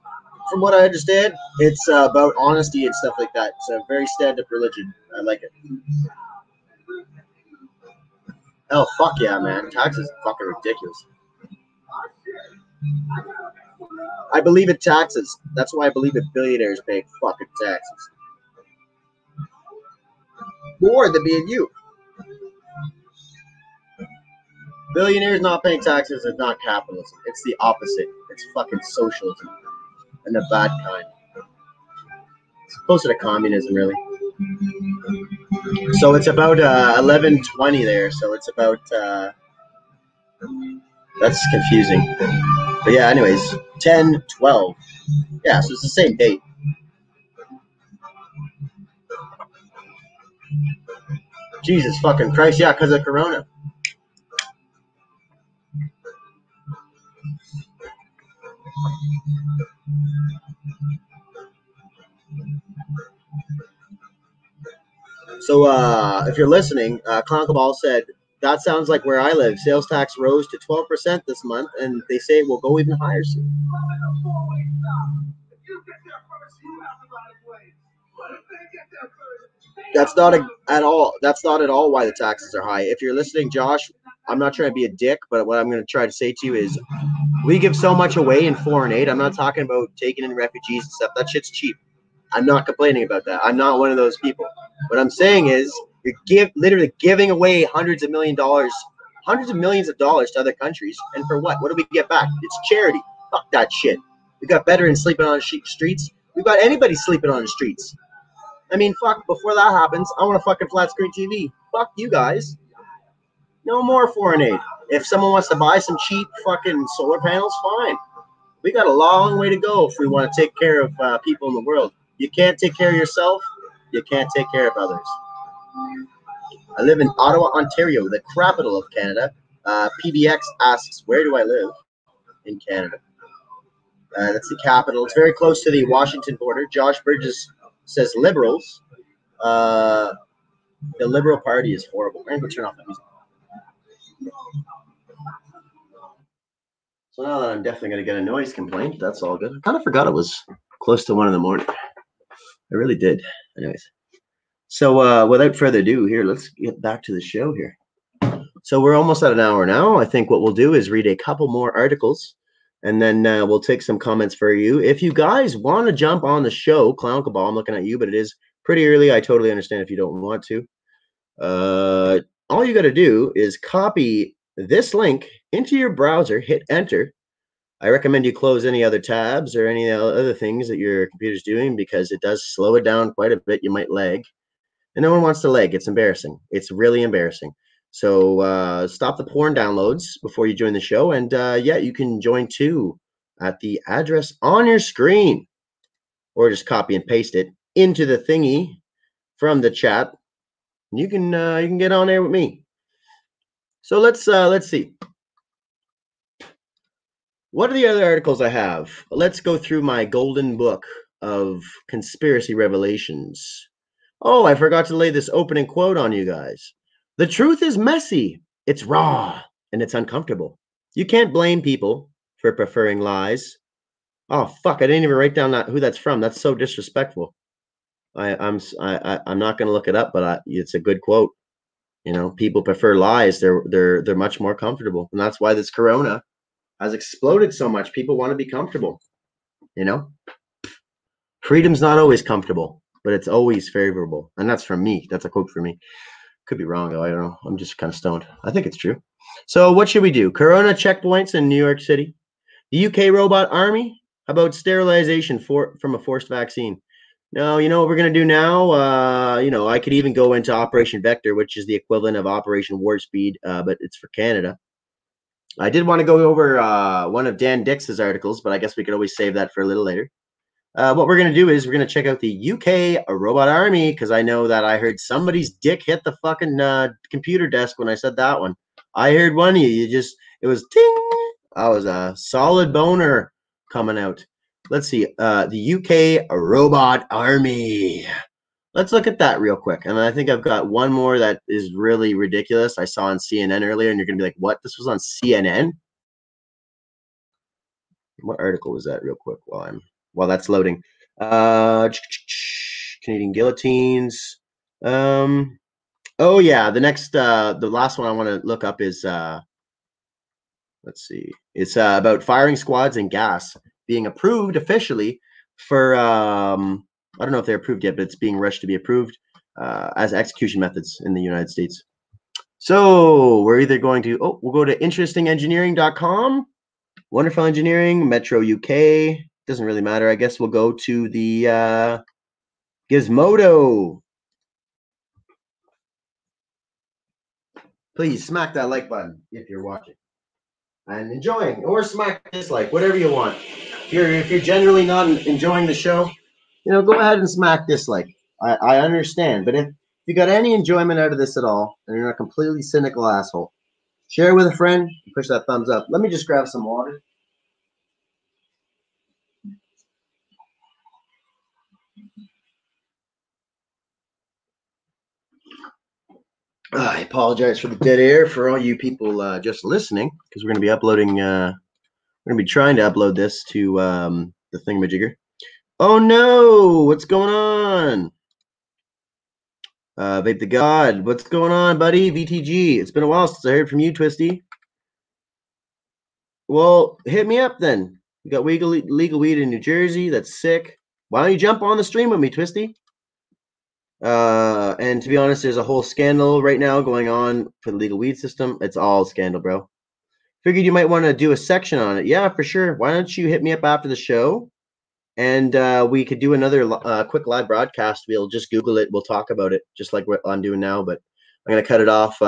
From what I understand, it's about honesty and stuff like that. It's a very stand-up religion. I like it. Oh fuck yeah, man! Taxes are fucking ridiculous. I believe in taxes. That's why I believe in billionaires paying fucking taxes. More than me and you. Billionaires not paying taxes is not capitalism. It's the opposite. It's fucking socialism. And the bad kind. It's closer to communism, really. So it's about 11:20 there. So it's about... that's confusing. But yeah, anyways, 10:12. Yeah, so it's the same date. Jesus fucking Christ, yeah, because of Corona. So if you're listening, Clonkaball said, that sounds like where I live. Sales tax rose to 12% this month, and they say it will go even higher soon. That's not at all. That's not at all why the taxes are high. If you're listening, Josh, I'm not trying to be a dick, but what I'm going to try to say to you is, we give so much away in foreign aid. I'm not talking about taking in refugees and stuff. That shit's cheap. I'm not complaining about that. I'm not one of those people. What I'm saying is, you're literally giving away hundreds of millions of dollars to other countries, and for what? What do we get back? It's charity. Fuck that shit. We got veterans sleeping on the streets. We got anybody sleeping on the streets. I mean, fuck, before that happens, I want a fucking flat screen TV. Fuck you guys. No more foreign aid. If someone wants to buy some cheap fucking solar panels, fine. We got a long way to go if we want to take care of people in the world. You can't take care of yourself, you can't take care of others. I live in Ottawa, Ontario, the capital of Canada. PBX asks, where do I live in Canada? That's the capital. It's very close to the Washington border. Josh Bridges says liberals. The Liberal Party is horrible. I'm going to turn off that music. So now that I'm definitely going to get a noise complaint, that's all good. I kind of forgot it was close to 1 in the morning. I really did. Anyways. So without further ado, here, let's get back to the show here. So we're almost at an hour now. I think what we'll do is read a couple more articles, and then we'll take some comments for you. If you guys want to jump on the show, Clown Cabal, I'm looking at you, but it is pretty early. I totally understand if you don't want to. All you got to do is copy this link into your browser, hit enter. I recommend you close any other tabs or any other things that your computer's doing, because it does slow it down quite a bit. You might lag. And no one wants to lag. It's embarrassing. It's really embarrassing. So stop the porn downloads before you join the show. And yeah, you can join too at the address on your screen, or just copy and paste it into the thingy from the chat. You can get on there with me. So let's see. What are the other articles I have? Let's go through my golden book of conspiracy revelations. Oh, I forgot to lay this opening quote on you guys. The truth is messy, it's raw, and it's uncomfortable. You can't blame people for preferring lies. Oh, fuck, I didn't even write down who that's from. That's so disrespectful. I'm not going to look it up, but it's a good quote. You know, people prefer lies. They're much more comfortable. And that's why this corona has exploded so much. People want to be comfortable. You know, freedom's not always comfortable, but it's always favorable. And that's from me. That's a quote for me. Could be wrong, though. I don't know. I'm just kind of stoned. I think it's true. So what should we do? Corona checkpoints in New York City. The UK robot army. How about sterilization from a forced vaccine? No, you know what we're going to do now? You know, I could even go into Operation Vector, which is the equivalent of Operation Warp Speed, but it's for Canada. I did want to go over one of Dan Dix's articles, but I guess we could always save that for a little later. What we're going to do is we're going to check out the UK robot army, because I know that I heard somebody's dick hit the fucking computer desk when I said that one. I heard one of you. It was ting. I was a solid boner coming out. Let's see. The UK robot army. Let's look at that real quick. And I think I've got one more that is really ridiculous. I saw on CNN earlier, and you're going to be like, what? This was on CNN? What article was that real quick while that's loading? Canadian guillotines. Oh yeah, the last one I want to look up is let's see. It's about firing squads and gas being approved officially for I don't know if they're approved yet, but it's being rushed to be approved as execution methods in the United States. So we're either going to we'll go to interestingengineering.com, Wonderful Engineering, Metro UK. Doesn't really matter. I guess we'll go to the Gizmodo. Please smack that like button if you're watching and enjoying, or smack dislike, whatever you want. If you're generally not enjoying the show, you know, go ahead and smack dislike. I understand, but if you got any enjoyment out of this at all, and you're not a completely cynical asshole, share with a friend, push that thumbs up. Let me just grab some water. I apologize for the dead air for all you people just listening, because we're going to be uploading. We're going to be trying to upload this to the thingamajigger. Oh no! What's going on? Vape the God, what's going on, buddy? VTG. It's been a while since I heard from you, Twisty. Well, hit me up then. You got legal weed in New Jersey. That's sick. Why don't you jump on the stream with me, Twisty? And to be honest, there's a whole scandal right now going on for the legal weed system. It's all scandal, bro. Figured you might want to do a section on it. Yeah, for sure. Why don't you hit me up after the show, and we could do another quick live broadcast. We'll just Google it. We'll talk about it, just like what I'm doing now. But I'm gonna cut it off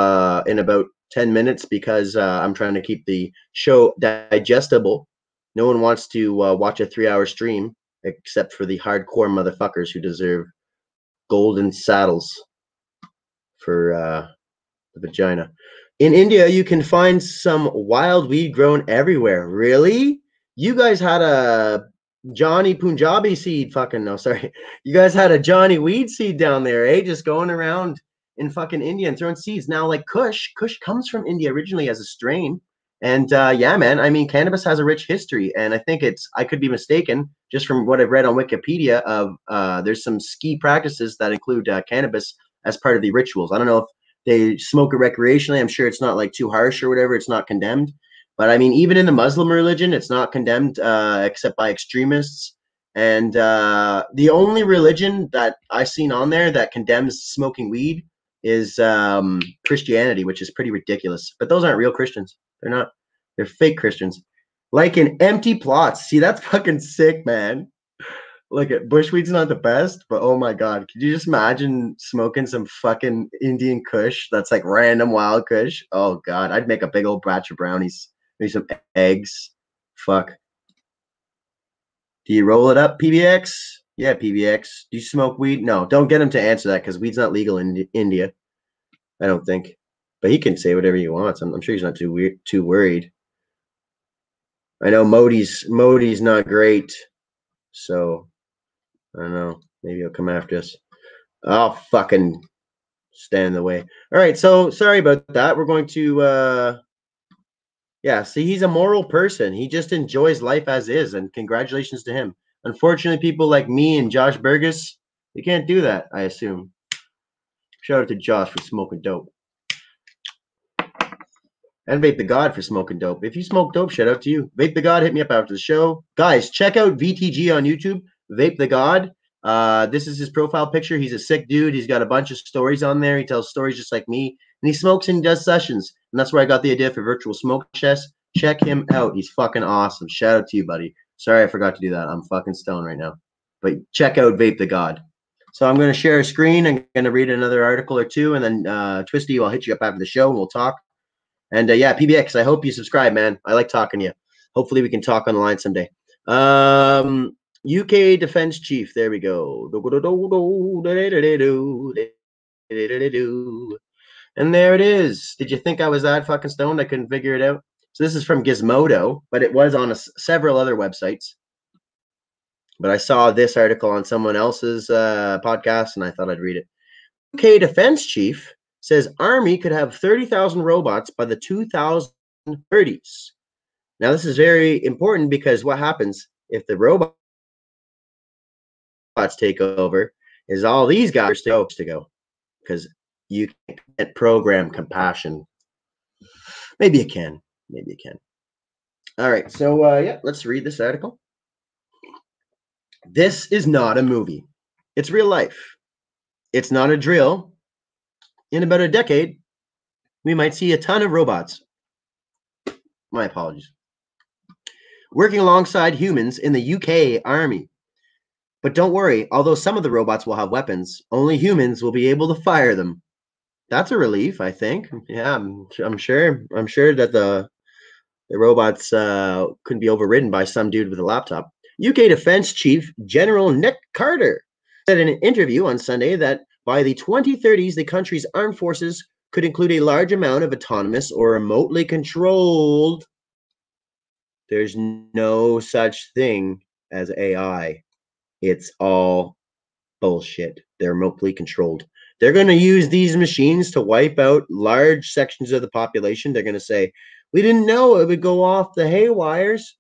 in about 10 minutes because I'm trying to keep the show digestible. No one wants to watch a 3-hour stream except for the hardcore motherfuckers who deserve golden saddles for the vagina. In India, you can find some wild weed grown everywhere. Really? You guys had a Johnny Punjabi seed fucking, no, sorry. You guys had a Johnny weed seed down there, eh? Just going around in fucking India and throwing seeds. Now, like Kush comes from India originally as a strain. And yeah, man, I mean, cannabis has a rich history. And I think I could be mistaken just from what I've read on Wikipedia of there's some ski practices that include cannabis as part of the rituals. I don't know if they smoke it recreationally. I'm sure it's not like too harsh or whatever. It's not condemned. But I mean, even in the Muslim religion, it's not condemned except by extremists. And the only religion that I've seen on there that condemns smoking weed is Christianity, which is pretty ridiculous. But those aren't real Christians. They're not. They're fake Christians. Like in empty plots. See, that's fucking sick, man. Look at bushweed's not the best, but oh my god, could you just imagine smoking some fucking Indian Kush that's like random wild Kush? Oh god, I'd make a big old batch of brownies, maybe some eggs. Fuck. Do you roll it up, PBX? Yeah, PBX. Do you smoke weed? No, don't get him to answer that because weed's not legal in India. I don't think, but he can say whatever he wants. I'm sure he's not too worried. I know Modi's not great, so I don't know. Maybe he'll come after us. I'll fucking stand in the way. All right, so sorry about that. We're going to yeah, see, he's a moral person. He just enjoys life as is, and congratulations to him. Unfortunately, people like me and Josh Burgess, they can't do that, I assume. Shout out to Josh for smoking dope. And Vape the God for smoking dope. If you smoke dope, shout out to you. Vape the God, hit me up after the show. Guys, check out VTG on YouTube. Vape the God. This is his profile picture. He's a sick dude. He's got a bunch of stories on there. He tells stories just like me. And he smokes and does sessions. And that's where I got the idea for virtual smoke chess. Check him out. He's fucking awesome. Shout out to you, buddy. Sorry I forgot to do that. I'm fucking stoned right now. But check out Vape the God. So I'm going to share a screen. I'm going to read another article or two. And then Twisty, I'll hit you up after the show and we'll talk. And yeah, PBX, I hope you subscribe, man. I like talking to you. Hopefully we can talk on the line someday. UK Defense Chief. There we go. And there it is. Did you think I was that fucking stoned? I couldn't figure it out. So this is from Gizmodo, but it was on several other websites. But I saw this article on someone else's podcast, and I thought I'd read it. UK Defense Chief says Army could have 30,000 robots by the 2030s. Now, this is very important because what happens if the robots take over is all these guys to go because you can't program compassion. Maybe you can. Maybe you can. All right. So, yeah, let's read this article. This is not a movie. It's real life. It's not a drill. In about a decade, we might see a ton of robots. My apologies. Working alongside humans in the UK Army. But don't worry, although some of the robots will have weapons, only humans will be able to fire them. That's a relief, I think. Yeah, I'm sure that the robots couldn't be overridden by some dude with a laptop. UK Defense Chief General Nick Carter said in an interview on Sunday that by the 2030s, the country's armed forces could include a large amount of autonomous or remotely controlled. There's no such thing as AI. It's all bullshit. They're remotely controlled. They're going to use these machines to wipe out large sections of the population. They're going to say, we didn't know it would go off the haywires.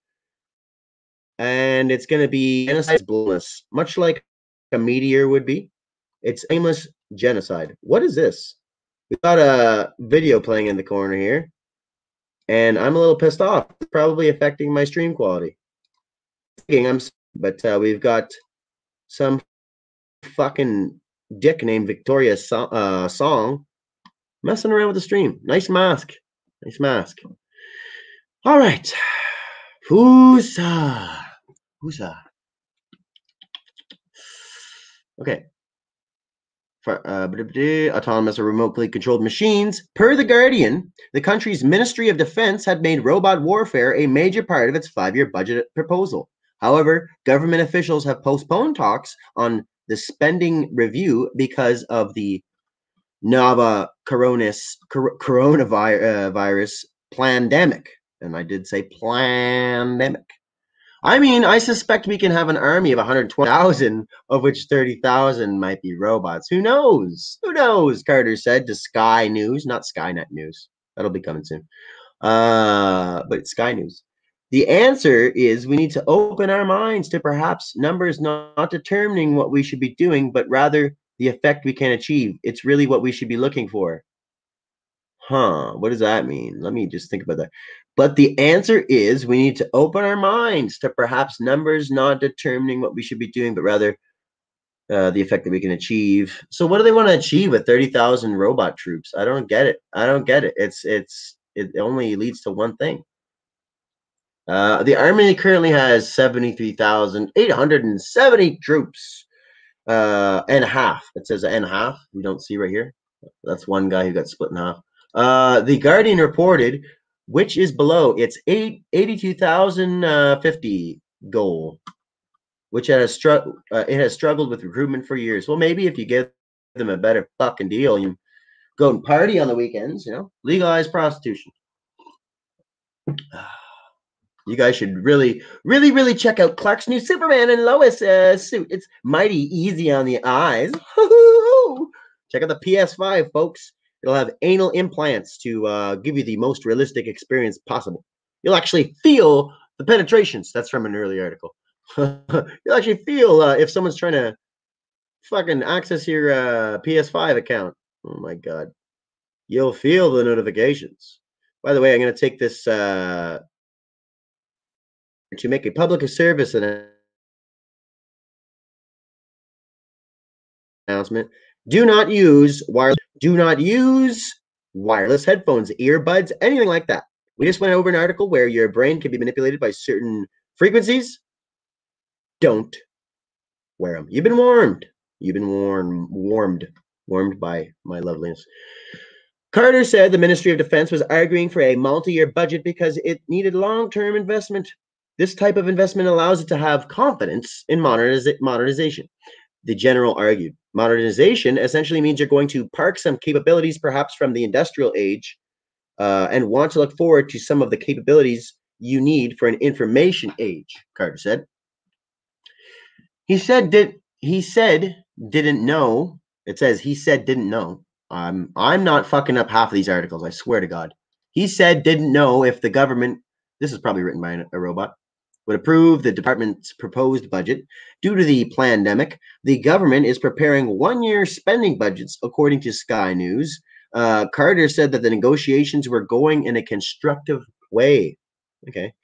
And it's going to be genocide, much like a meteor would be. It's aimless genocide. What is this? We've got a video playing in the corner here. And I'm a little pissed off. It's probably affecting my stream quality. But we've got some fucking dick named Victoria Song messing around with the stream. Nice mask. Nice mask. All right. Who's okay. Autonomous or remotely controlled machines. Per The Guardian, the country's Ministry of Defense had made robot warfare a major part of its 5-year budget proposal. However, government officials have postponed talks on the spending review because of the novel coronavirus pandemic. And I did say pandemic. I mean, I suspect we can have an army of 120,000, of which 30,000 might be robots. Who knows? Who knows? Carter said to Sky News, not Skynet News. That'll be coming soon. But Sky News. The answer is we need to open our minds to perhaps numbers not determining what we should be doing, but rather the effect we can achieve. It's really what we should be looking for. What does that mean? Let me just think about that. But the answer is we need to open our minds to perhaps numbers not determining what we should be doing, but rather the effect that we can achieve. So what do they want to achieve with 30,000 robot troops? I don't get it. I don't get it. It only leads to one thing. The army currently has 73,870 troops. And half. It says and half. We don't see right here. That's one guy who got split in half. The Guardian reported, which is below its 82,050 goal, which it has struggled with recruitment for years. Well, maybe if you give them a better fucking deal, you go and party on the weekends, legalize prostitution. You guys should really check out Clark's new Superman and Lois suit. It's mighty easy on the eyes. Check out the PS5, folks. It'll have anal implants to give you the most realistic experience possible. You'll actually feel the penetrations. That's from an early article. You'll actually feel if someone's trying to fucking access your PS5 account. Oh my God. You'll feel the notifications. By the way, I'm going to take this to make a public service announcement. Do not use wireless headphones, earbuds, anything like that. We just went over an article where your brain can be manipulated by certain frequencies. Don't wear them. You've been warned. You've been warmed by my loveliness. Carter said the Ministry of Defense was arguing for a multi-year budget because it needed long-term investment. This type of investment allows it to have confidence in modernization. The general argued. Modernization essentially means you're going to park some capabilities, perhaps from the industrial age, and want to look forward to some of the capabilities you need for an information age, Carter said. He said didn't know. It says he said didn't know. I'm not fucking up half of these articles, I swear to God. He said didn't know if the government, this is probably written by a robot, would approve the department's proposed budget. Due to the pandemic, the government is preparing one-year spending budgets, according to Sky News. Carter said that the negotiations were going in a constructive way. Okay.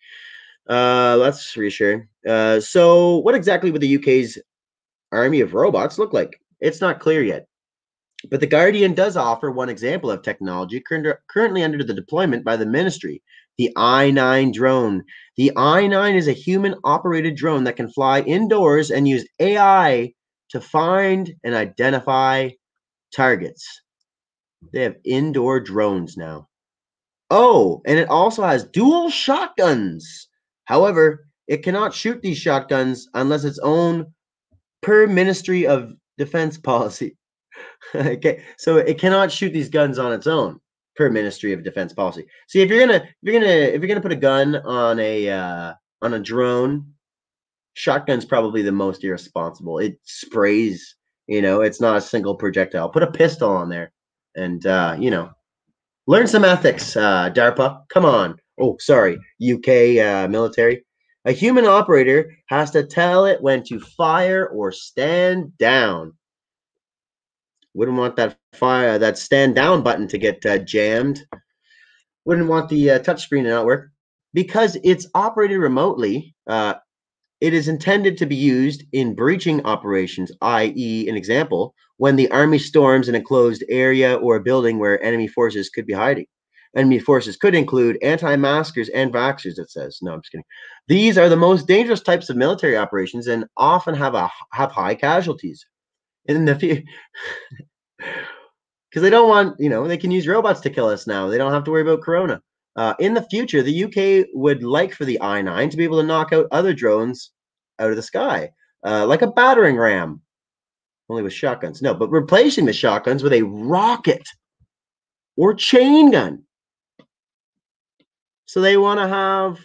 That's reassuring. So what exactly would the UK's army of robots look like? It's not clear yet. But The Guardian does offer one example of technology currently under the deployment by the ministry, the I-9 drone. The I-9 is a human-operated drone that can fly indoors and use AI to find and identify targets. They have indoor drones now. Oh, and it also has dual shotguns. However, it cannot shoot these shotguns unless it's owned per Ministry of Defense policy. Okay, so it cannot shoot these guns on its own per Ministry of Defense policy. See, if you're gonna put a gun on a drone, shotgun's probably the most irresponsible. It sprays You know, it's not a single projectile. Put a pistol on there, and you know, learn some ethics, DARPA. Come on. Oh, sorry, UK military. A human operator has to tell it when to fire or stand down. Wouldn't want that stand down button to get jammed. Wouldn't want the touchscreen to not work because it's operated remotely. It is intended to be used in breaching operations, i.e., an example, when the army storms an enclosed area or a building where enemy forces could be hiding. Enemy forces could include anti-maskers and vaxxers, it says. No, I'm just kidding. These are the most dangerous types of military operations and often have high casualties. In the because they don't want, you know, they can use robots to kill us now. They don't have to worry about corona. In the future, the UK would like for the I-9 to be able to knock out other drones out of the sky, like a battering ram, only with shotguns. No, but replacing the shotguns with a rocket or chain gun. So they want to have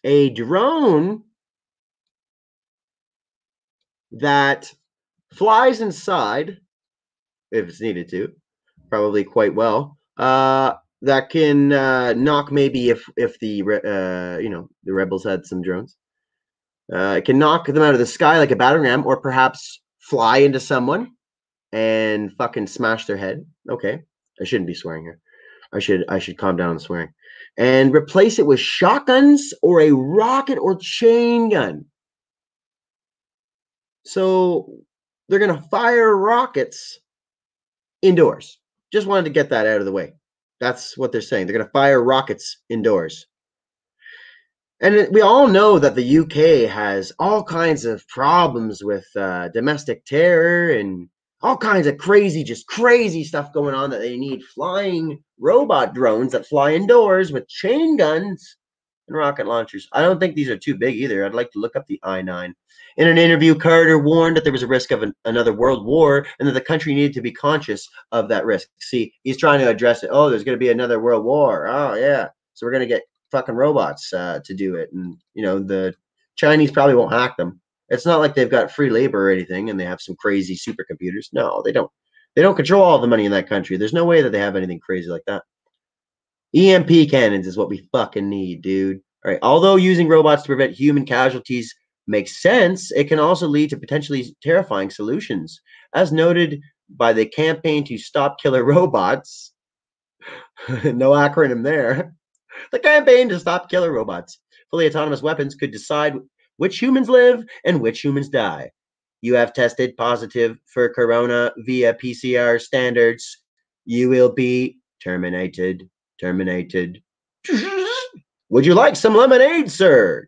a drone that flies inside, if it's needed to, probably quite well. That can knock maybe if the you know, the rebels had some drones. It can knock them out of the sky like a battering ram, or perhaps fly into someone and fucking smash their head. Okay, I shouldn't be swearing here. I should calm down on swearing. And replace it with shotguns or a rocket or chain gun. So they're gonna fire rockets indoors. Just wanted to get that out of the way. That's what they're saying. They're gonna fire rockets indoors. And we all know that the UK has all kinds of problems with domestic terror and all kinds of just crazy stuff going on, that they need flying robot drones that fly indoors with chain guns and rocket launchers. I don't think these are too big either. I'd like to look up the I-9. In an interview, Carter warned that there was a risk of another world war and that the country needed to be conscious of that risk. See, he's trying to address it. Oh, there's going to be another world war. Oh, yeah. So we're going to get fucking robots to do it. And, you know, the Chinese probably won't hack them. It's not like they've got free labor or anything and they have some crazy supercomputers. No, they don't. They don't control all the money in that country. There's no way that they have anything crazy like that. EMP cannons is what we fucking need, dude. All right. Although using robots to prevent human casualties makes sense, it can also lead to potentially terrifying solutions. As noted by the Campaign to Stop Killer Robots, no acronym there. The Campaign to Stop Killer Robots. Fully autonomous weapons could decide which humans live and which humans die. You have tested positive for corona via PCR standards. You will be terminated. Terminated. Would you like some lemonade, sir?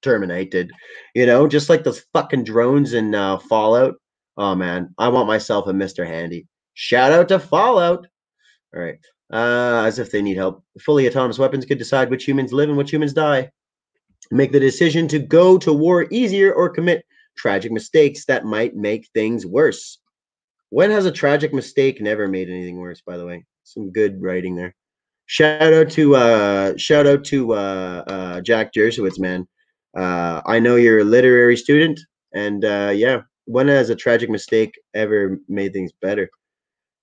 Terminated. You know, just like those fucking drones in Fallout. Oh, man. I want myself a Mr. Handy. Shout out to Fallout. All right. As if they need help. Fully autonomous weapons could decide which humans live and which humans die. Make the decision to go to war easier or commit tragic mistakes that might make things worse. When has a tragic mistake never made anything worse, by the way? Some good writing there. Shout out to Jack Dershowitz, man. I know you're a literary student, and yeah, when has a tragic mistake ever made things better?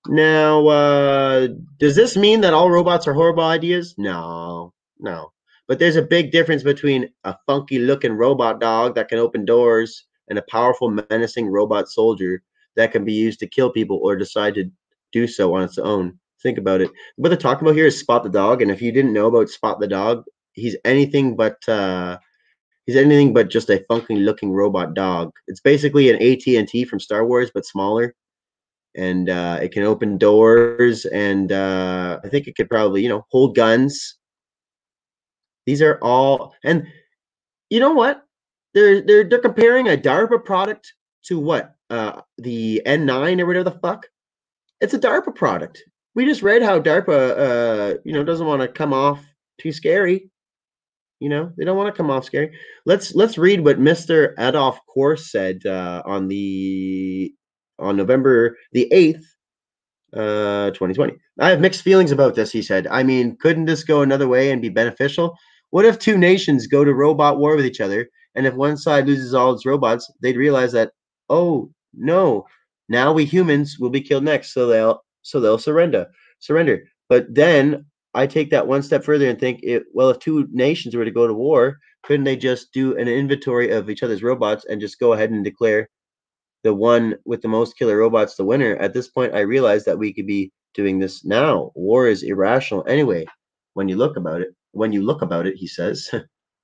Now, does this mean that all robots are horrible ideas? No, no. But there's a big difference between a funky-looking robot dog that can open doors and a powerful, menacing robot soldier that can be used to kill people or decide to do so on its own. Think about it. What they're talking about here is Spot the Dog, and if you didn't know about Spot the Dog, he's anything but just a funky-looking robot dog. It's basically an AT&T from Star Wars, but smaller. And it can open doors, and I think it could probably, you know, hold guns. These are all, and you know what? They're comparing a DARPA product to what? The N9 or whatever the fuck. It's a DARPA product. We just read how DARPA, you know, doesn't want to come off too scary. You know, they don't want to come off scary. Let's read what Mr. Adolf Kors said on November the 8th, 2020. I have mixed feelings about this, he said. I mean, couldn't this go another way and be beneficial? What if two nations go to robot war with each other, and if one side loses all its robots, they'd realize that, oh, no, Now we humans will be killed next, so they'll surrender. But then I take that one step further and think, well, if two nations were to go to war, couldn't they just do an inventory of each other's robots and just go ahead and declare the one with the most killer robots the winner? At this point, I realize that we could be doing this now. War is irrational anyway. When you look about it, he says.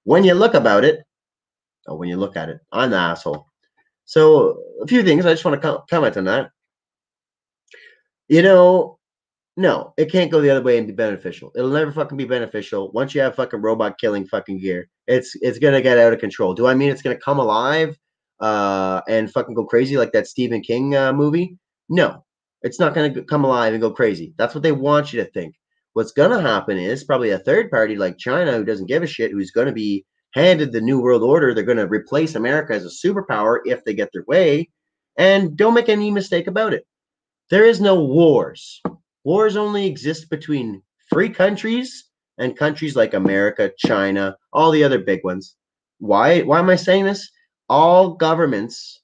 When you look about it, oh, when you look at it, I'm the asshole. So a few things I just want to comment on that. No, it can't go the other way and be beneficial. It'll never fucking be beneficial. Once you have fucking robot killing fucking gear, it's gonna get out of control. Do I mean it's gonna come alive and fucking go crazy like that Stephen King movie? No, it's not gonna come alive and go crazy. That's what they want you to think. What's gonna happen is probably a third party like China, who doesn't give a shit, who's gonna be handed the new world order. They're gonna replace America as a superpower if they get their way. And don't make any mistake about it. There is no wars. Wars only exist between free countries and countries like America, China, all the other big ones. Why am I saying this? All governments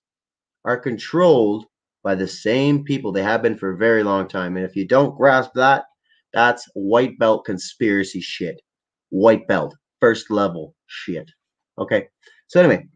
are controlled by the same people. They have been for a very long time. And if you don't grasp that, that's white belt conspiracy shit. White belt, first level shit. Okay. So anyway,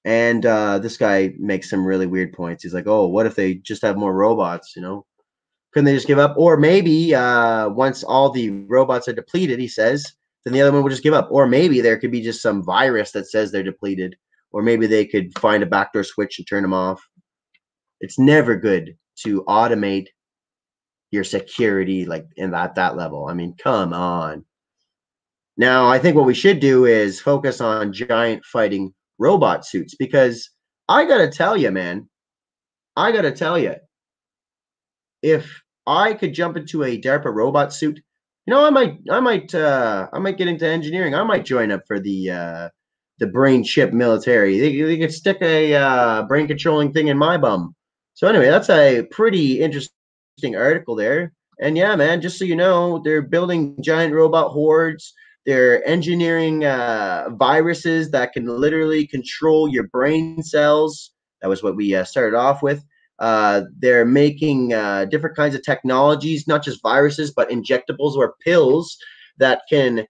and this guy makes some really weird points. He's like, oh, what if they just have more robots, Couldn't they just give up? Or maybe once all the robots are depleted, he says, then the other one will just give up. Or maybe there could be just some virus that says they're depleted. Or maybe they could find a backdoor switch and turn them off. It's never good to automate your security like in that level. I mean, come on. Now, I think what we should do is focus on giant fighting robot suits, because I got to tell you, man, if I could jump into a DARPA robot suit, I might get into engineering. I might join up for the brain chip military. They could stick a brain controlling thing in my bum. So anyway, that's a pretty interesting article there. And yeah, man, just so you know, they're building giant robot hordes. They're engineering viruses that can literally control your brain cells. That was what we started off with. They're making different kinds of technologies, not just viruses, but injectables or pills that can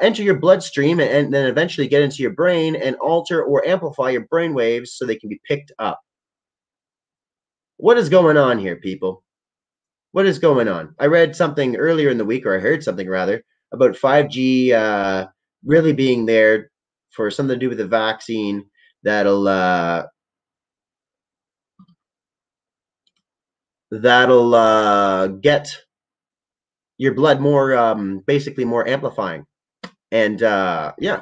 enter your bloodstream and then eventually get into your brain and alter or amplify your brain waves so they can be picked up. What is going on here, people? What is going on? I read something earlier in the week, or I heard something rather, about 5G really being there for something to do with the vaccine that'll get your blood more basically more amplifying. And yeah.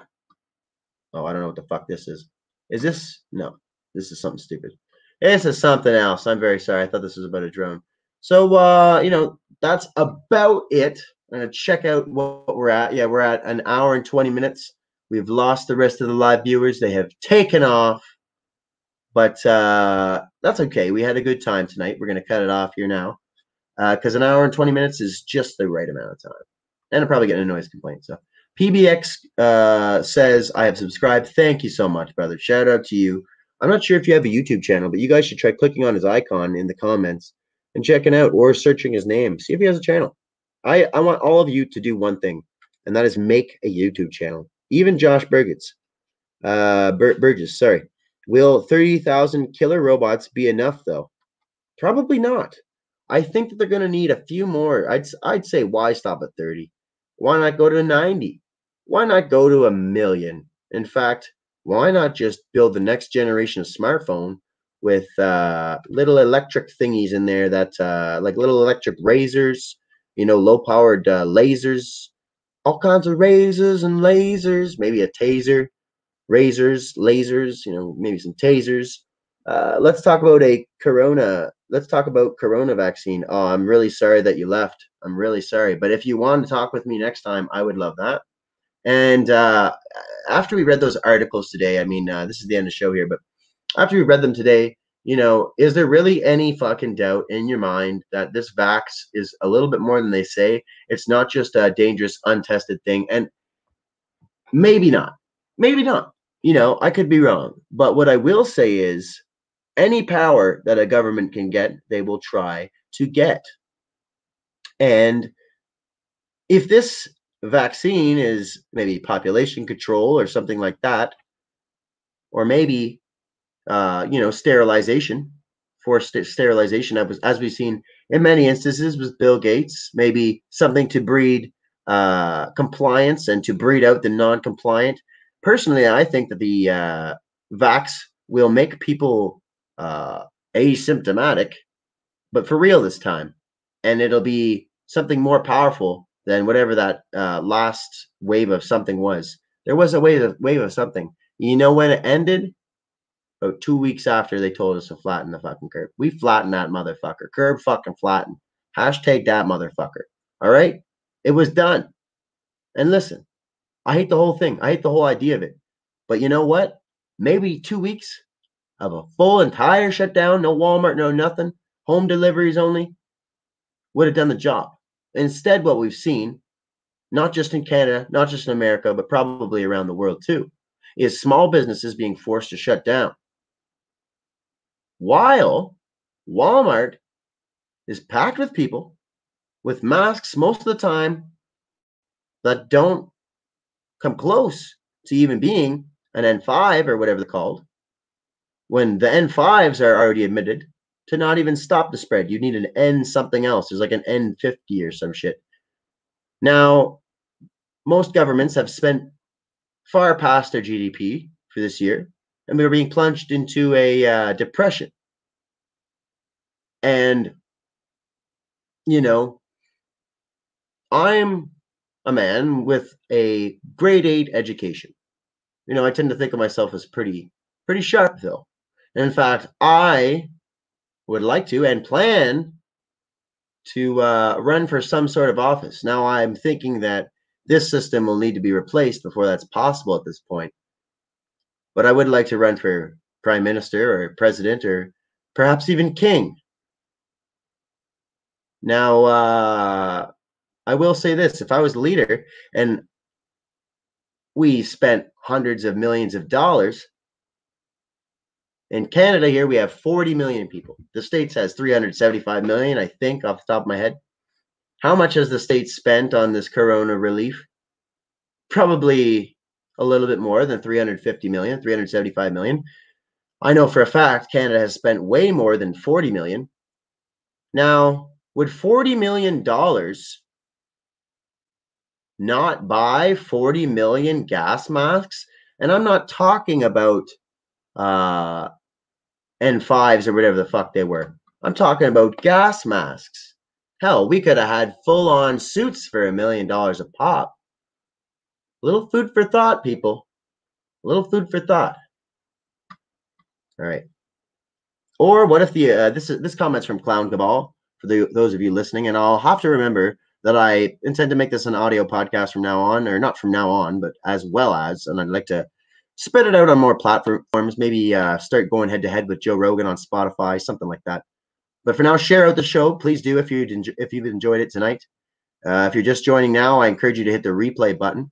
Oh, I don't know what the fuck this is. Is this? No, this is something stupid. This is something else. I'm very sorry. I thought this was about a drone. So that's about it. I'm gonna check out what we're at. Yeah, we're at an hour and 20 minutes. We've lost the rest of the live viewers. They have taken off. But that's okay. We had a good time tonight. We're going to cut it off here now because an hour and 20 minutes is just the right amount of time. And I'm probably getting a noise complaint. So PBX says, I have subscribed. Thank you so much, brother. Shout out to you. I'm not sure if you have a YouTube channel, but you guys should try clicking on his icon in the comments and checking out or searching his name. See if he has a channel. I want all of you to do one thing, and that is make a YouTube channel. Even Josh Burgess. Sorry. Will 30,000 killer robots be enough, though? Probably not. I think that they're going to need a few more. I'd say, why stop at 30? Why not go to 90? Why not go to 1 million? In fact, why not just build the next generation of smartphone with little electric thingies in there that like little electric razors, low-powered lasers, all kinds of razors and lasers, maybe a taser. Razors, lasers, maybe some tasers. Let's talk about corona. Let's talk about corona vaccine. Oh, I'm really sorry that you left. I'm really sorry. But if you want to talk with me next time, I would love that. And after we read those articles today, I mean, this is the end of the show here, but after we read them today, is there really any fucking doubt in your mind that this vax is a little bit more than they say? It's not just a dangerous, untested thing. And maybe not. Maybe not. I could be wrong. But what I will say is Any power that a government can get, they will try to get. And if this vaccine is maybe population control or something like that, or maybe sterilization, forced sterilization, as we've seen in many instances with Bill Gates, maybe something to breed compliance and to breed out the non-compliant. Personally, I think that the vax will make people asymptomatic, but for real this time, and it'll be something more powerful than whatever that last wave of something was. There was a wave of something. You know when it ended? About 2 weeks after they told us to flatten the fucking curve. We flattened that motherfucker. Curb fucking flattened. Hashtag that motherfucker. All right? It was done. And listen, I hate the whole thing. I hate the whole idea of it. But you know what? Maybe 2 weeks of a full entire shutdown, no Walmart, no nothing, home deliveries only, would have done the job. Instead, what we've seen, not just in Canada, not just in America, but probably around the world too, is small businesses being forced to shut down. While Walmart is packed with people with masks most of the time that don't come close to even being an N5 or whatever they're called, when the N5s are already admitted to not even stop the spread. You need an N something else. There's like an N50 or some shit. Now, most governments have spent far past their GDP for this year, and we are being plunged into a depression. And, I'm a man with a grade 8 education. I tend to think of myself as pretty sharp, though. And in fact, I would like to and plan to run for some sort of office. Now, I'm thinking that this system will need to be replaced before that's possible at this point. But I would like to run for prime minister or president or perhaps even king. Now, I will say this. If I was the leader and we spent hundreds of millions of dollars, in Canada here, we have 40 million people. The States has 375 million, I think, off the top of my head. How much has the States spent on this corona relief? Probably a little bit more than 350 million, 375 million. I know for a fact Canada has spent way more than 40 million. Now, would $40 million not buy 40 million gas masks? And I'm not talking about N5s or whatever the fuck they were. I'm talking about gas masks. Hell, we could have had full-on suits for $1 million a pop. A little food for thought, people. A little food for thought. All right. Or what if the this comment's from Clown Cabal for those of you listening, and I'll have to remember that I intend to make this an audio podcast from now on, or not from now on, but as well as, and I'd like to spread it out on more platforms. Maybe start going head to head with Joe Rogan on Spotify, something like that. But for now, share out the show. Please do if you've enjoyed it tonight. If you're just joining now, I encourage you to hit the replay button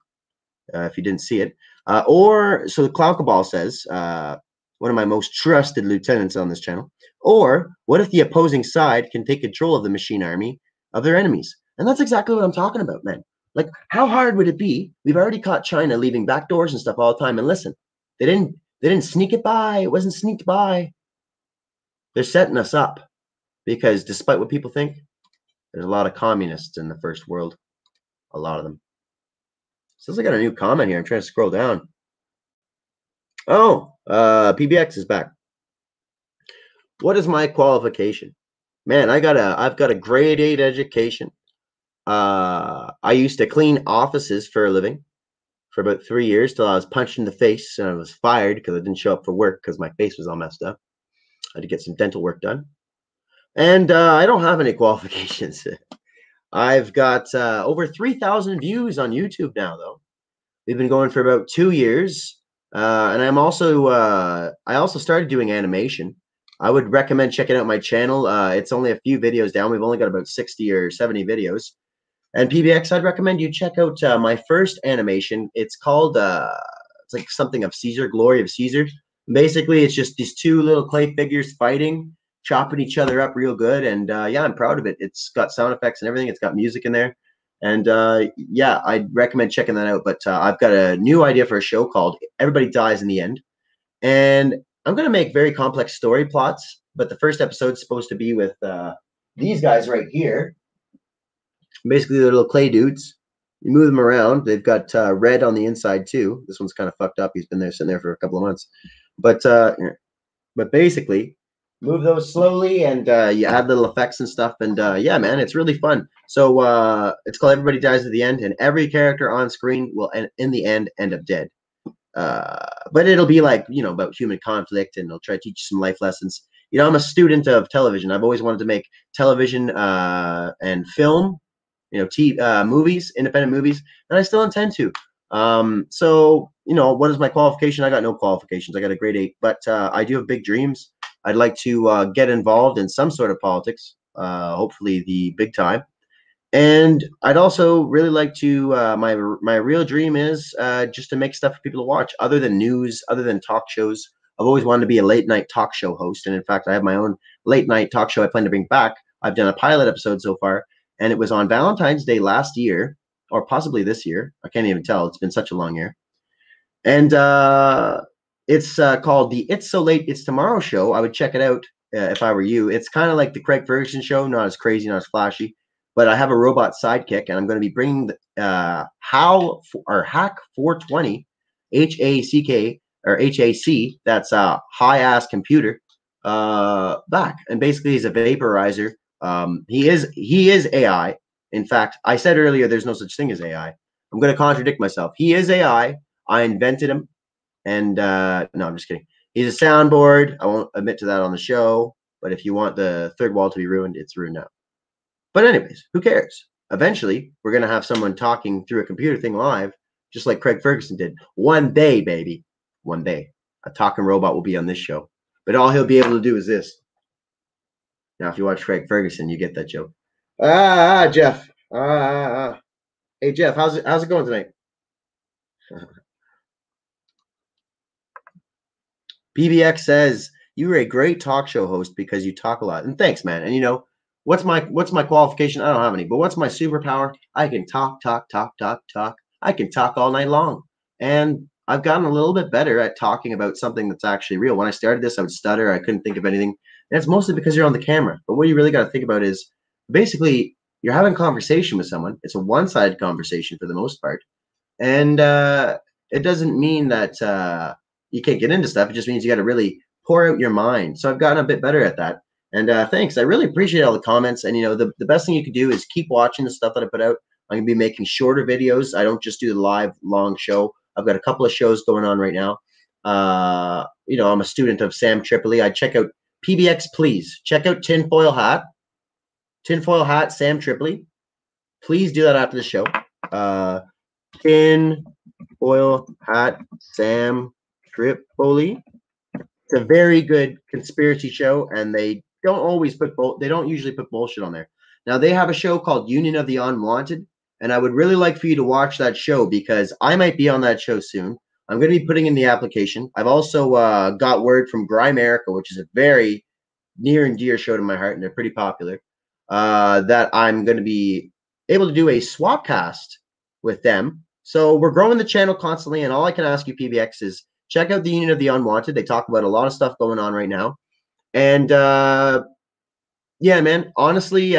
if you didn't see it. So the Clown Cabal says, one of my most trusted lieutenants on this channel, or what if the opposing side can take control of the machine army of their enemies? And that's exactly what I'm talking about, man. Like, how hard would it be? We've already caught China leaving back doors and stuff all the time. And listen, they didn't sneak it by. It wasn't sneaked by. They're setting us up because despite what people think, there's a lot of communists in the first world. A lot of them. Says I got a new comment here. I'm trying to scroll down. Oh, PBX is back. What is my qualification? Man, I've got a grade 8 education. I used to clean offices for a living for about 3 years till I was punched in the face and I was fired because I didn't show up for work because my face was all messed up. I had to get some dental work done. And I don't have any qualifications. I've got over 3,000 views on YouTube now, though. We've been going for about 2 years. And I also started doing animation. I would recommend checking out my channel. It's only a few videos down. We've only got about 60 or 70 videos. And PBX, I'd recommend you check out my first animation. It's called, it's like something of Caesar, Glory of Caesar. Basically, it's just these two little clay figures fighting, chopping each other up real good. And yeah, I'm proud of it. It's got sound effects and everything. It's got music in there. And yeah, I'd recommend checking that out. But I've got a new idea for a show called Everybody Dies in the End. And I'm going to make very complex story plots. But the first episode's supposed to be with these guys right here. Basically, they're little clay dudes. You move them around. They've got red on the inside too. This one's kind of fucked up. He's been there, sitting there for a couple of months. But basically, move those slowly, and you add little effects and stuff. And yeah, man, it's really fun. So it's called Everybody Dies at the End, and every character on screen will, in the end up dead. But it'll be like, you know, about human conflict, and it'll try to teach you some life lessons. You know, I'm a student of television. I've always wanted to make television and film, you know, movies, independent movies, and I still intend to. So, you know, what is my qualification? I got no qualifications. I got a grade 8, but I do have big dreams. I'd like to get involved in some sort of politics, hopefully the big time. And I'd also really like to, my real dream is just to make stuff for people to watch, other than news, other than talk shows. I've always wanted to be a late night talk show host. And in fact, I have my own late night talk show I plan to bring back. I've done a pilot episode so far, and it was on Valentine's Day last year, or possibly this year. I can't even tell. It's been such a long year. And it's called the It's So Late It's Tomorrow show. I would check it out if I were you. It's kind of like the Craig Ferguson show, not as crazy, not as flashy. But I have a robot sidekick, and I'm going to be bringing Hack 420, HACK or HAC. That's a high-ass computer back, and basically he's a vaporizer. He is AI. In fact, I said earlier there's no such thing as AI. I'm going to contradict myself. He is AI. I invented him, and no, I'm just kidding. He's a soundboard. I won't admit to that on the show, but if you want the third wall to be ruined, it's ruined now. But anyways, who cares? Eventually, we're going to have someone talking through a computer thing live, just like Craig Ferguson did. One day, baby. One day. A talking robot will be on this show. But all he'll be able to do is this. Now, if you watch Craig Ferguson, you get that joke. Jeff. Hey, Jeff, how's it going tonight? PBX says, you're a great talk show host because you talk a lot. And thanks, man. And you know, what's my qualification? I don't have any, but what's my superpower? I can talk. I can talk all night long. And I've gotten a little bit better at talking about something that's actually real. When I started this, I would stutter. I couldn't think of anything. And it's mostly because you're on the camera. But what you really got to think about is basically you're having a conversation with someone. It's a one-sided conversation for the most part. And it doesn't mean that you can't get into stuff. It just means you got to really pour out your mind. So I've gotten a bit better at that. And thanks. I really appreciate all the comments. And, you know, the best thing you can do is keep watching the stuff that I put out. I'm going to be making shorter videos. I don't just do the live long show. I've got a couple of shows going on right now. You know, I'm a student of Sam Tripoli. I check out PBX, please. Check out Tinfoil Hat. Tinfoil Hat, Sam Tripoli. Please do that after the show. Tinfoil Hat, Sam Tripoli. It's a very good conspiracy show, and they don't usually put bullshit on there. Now, they have a show called Union of the Unwanted, and I would really like for you to watch that show because I might be on that show soon. I'm going to be putting in the application. I've also got word from Grimerica, which is a very near and dear show to my heart, and they're pretty popular, that I'm going to be able to do a swap cast with them. So we're growing the channel constantly, and all I can ask you, PBX, is check out the Union of the Unwanted. They talk about a lot of stuff going on right now. And yeah, man, honestly,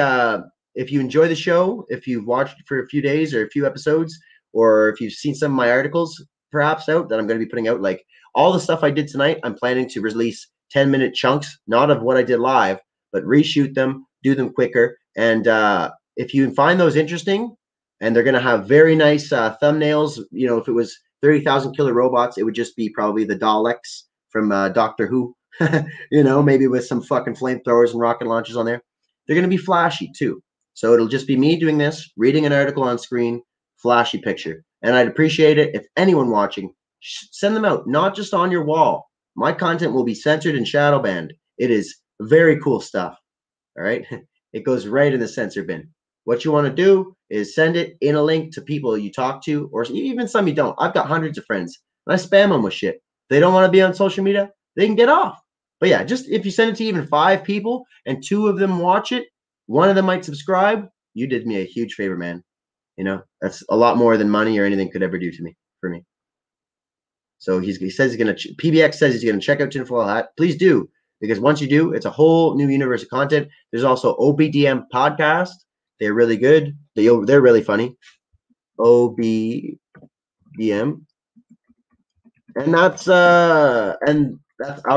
if you enjoy the show, if you've watched it for a few days or a few episodes, or if you've seen some of my articles perhaps out that I'm going to be putting out, like all the stuff I did tonight, I'm planning to release 10-minute chunks, not of what I did live, but reshoot them, do them quicker. And if you find those interesting, and they're going to have very nice thumbnails, you know, if it was 30,000 killer robots, it would just be probably the Daleks from Doctor Who, you know, maybe with some fucking flamethrowers and rocket launchers on there. They're going to be flashy too. So it'll just be me doing this, reading an article on screen, flashy picture. And I'd appreciate it if anyone watching, send them out, not just on your wall. My content will be censored and shadow banned. It is very cool stuff. All right. It goes right in the censor bin. What you want to do is send it in a link to people you talk to, or even some you don't. I've got hundreds of friends, and I spam them with shit. They don't want to be on social media. they can get off. But yeah, just if you send it to even 5 people and 2 of them watch it, 1 of them might subscribe. You did me a huge favor, man. You know, that's a lot more than money or anything could ever do to me for me. So he says he's going to, PBX says he's going to check out Tinfoil Hat. Please do, because once you do, it's a whole new universe of content. There's also OBDM podcast. They're really good. They're really funny. OBDM. And that's our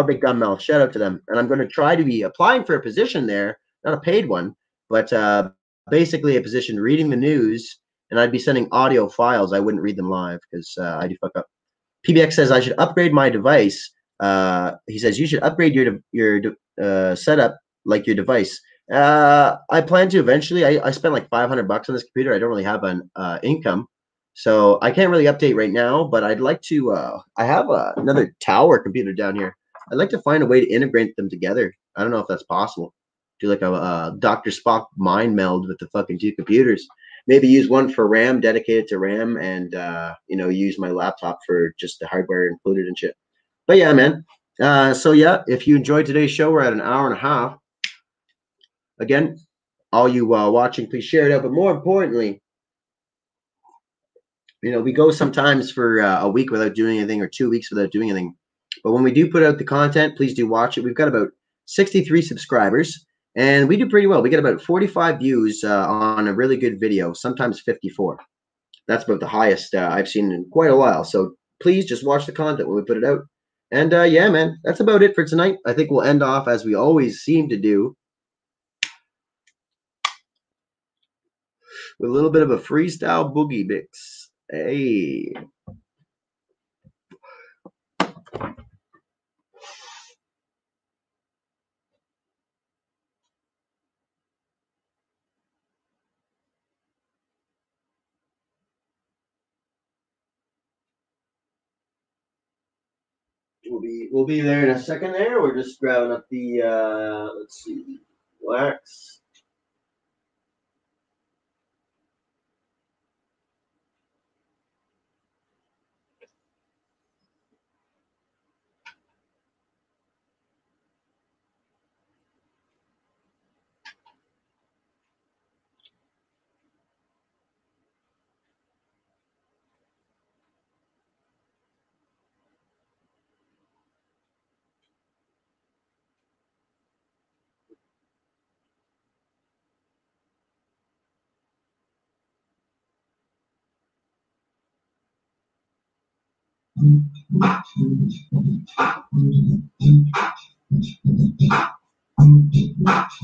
big gun mouth. Shout out to them. And I'm going to try to be applying for a position there, not a paid one, but basically a position reading the news, and I'd be sending audio files. I wouldn't read them live because I do fuck up. PBX says I should upgrade my device. He says you should upgrade your setup like your device. I plan to eventually. I spent like $500 on this computer. I don't really have an income, so I can't really update right now. But I'd like to. I have another tower computer down here. I'd like to find a way to integrate them together. I don't know if that's possible. Do like a Dr. Spock mind meld with the fucking 2 computers. Maybe use one for RAM, dedicated to RAM, and use my laptop for just the hardware included and shit. But yeah, man. So yeah, if you enjoyed today's show, we're at an hour and a half. Again, all you watching, please share it out. But more importantly, we go sometimes for a week without doing anything or 2 weeks without doing anything. But when we do put out the content, please do watch it. We've got about 63 subscribers. And we do pretty well. We get about 45 views on a really good video, sometimes 54. That's about the highest I've seen in quite a while. So please just watch the content when we put it out. And yeah, man, that's about it for tonight. I think we'll end off as we always seem to do, with a little bit of a freestyle boogie mix. Hey. We'll be there in a second there. We're just grabbing up the let's see, wax.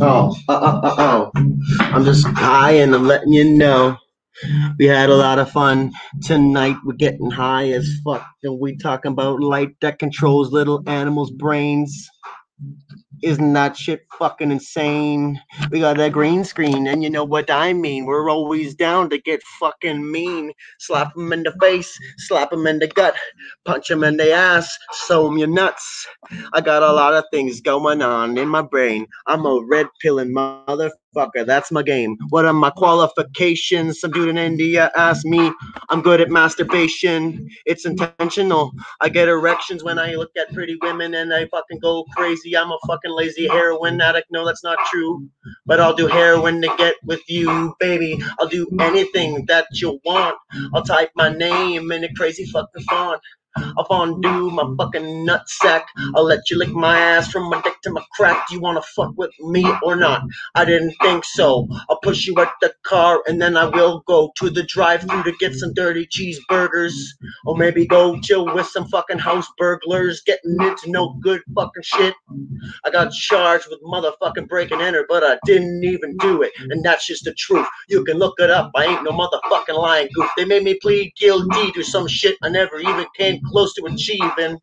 Oh. I'm just high and I'm letting you know. We had a lot of fun tonight. We're getting high as fuck. And we talking about light that controls little animals' brains. Isn't that shit fucking insane? We got a green screen, and you know what I mean. We're always down to get fucking mean. Slap them in the face, slap them in the gut, punch them in the ass, sew them your nuts. I got a lot of things going on in my brain. I'm a red pilling motherfucker. That's my game. What are my qualifications? Some dude in India asked me. I'm good at masturbation. It's intentional. I get erections when I look at pretty women and I fucking go crazy. I'm a fucking lazy heroin addict. No, that's not true. But I'll do heroin to get with you, baby. I'll do anything that you want. I'll type my name in a crazy fucking font. I'll fondue my fucking nutsack. I'll let you lick my ass from my dick to my crack. Do you want to fuck with me or not? I didn't think so. I'll push you at the car and then I will go to the drive-thru to get some dirty cheeseburgers. Or maybe go chill with some fucking house burglars getting into no good fucking shit. I got charged with motherfucking break and enter, but I didn't even do it. And that's just the truth. You can look it up. I ain't no motherfucking lying goof. They made me plead guilty to some shit I never even came close to achieving.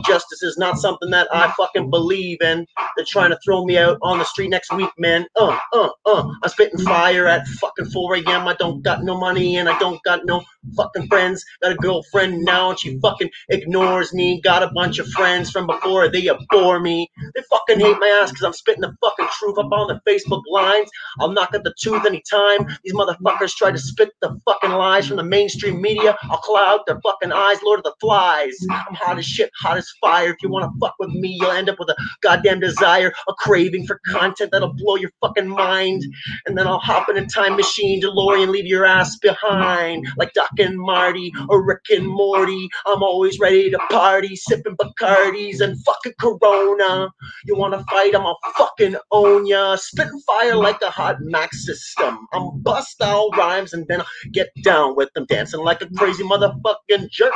Justice is not something that I fucking believe in. They're trying to throw me out on the street next week, man. I'm spitting fire at fucking 4 a.m. I don't got no money and I don't got no fucking friends. Got a girlfriend now and she fucking ignores me. Got a bunch of friends from before, they abhor me. They fucking hate my ass because I'm spitting the fucking truth up on the Facebook lines. I'll knock at the tooth anytime these motherfuckers try to spit the fucking lies from the mainstream media. I'll cloud their fucking eyes. Lord Lord of the Flies. I'm hot as shit, hot as fire. If you wanna fuck with me, you'll end up with a goddamn desire, a craving for content that'll blow your fucking mind. And then I'll hop in a time machine, DeLorean, leave your ass behind. Like Doc and Marty or Rick and Morty, I'm always ready to party, sipping Bacardis and fucking Corona. You wanna fight, I'ma fucking own ya. Spitting fire like a hot Max system. I'm bust out rhymes and then I'll get down with them, dancing like a crazy motherfucking jerk.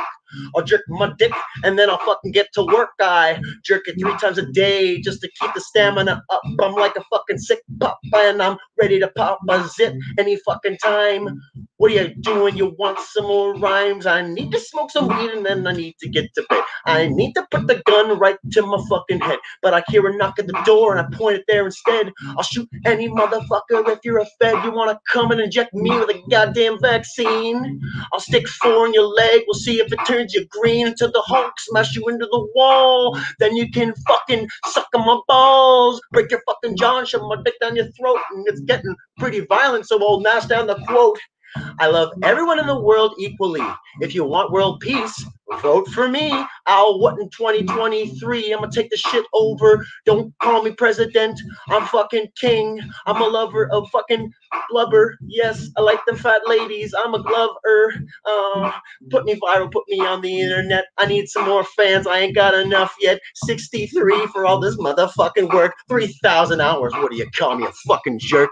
I'll jerk my dick and then I'll fucking get to work. I jerk it 3 times a day just to keep the stamina up. I'm like a fucking sick pup and I'm ready to pop a zit any fucking time. What are you doing? You want some more rhymes? I need to smoke some weed and then I need to get to bed. I need to put the gun right to my fucking head. But I hear a knock at the door and I point it there instead. I'll shoot any motherfucker if you're a fed. You wanna come and inject me with a goddamn vaccine? I'll stick 4 in your leg. We'll see if it turns you green until the Hulk smash you into the wall. Then you can fucking suck on my balls, break your fucking jaw and shove my dick down your throat. And it's getting pretty violent, so I'll nash down the quote. I love everyone in the world equally. If you want world peace, vote for me. I'll what in 2023? I'm gonna take the shit over. Don't call me president. I'm fucking king. I'm a lover of fucking blubber. Yes, I like the fat ladies. I'm a glover. Put me viral, put me on the internet. I need some more fans. I ain't got enough yet. 63 for all this motherfucking work. 3,000 hours. What do you call me, a fucking jerk?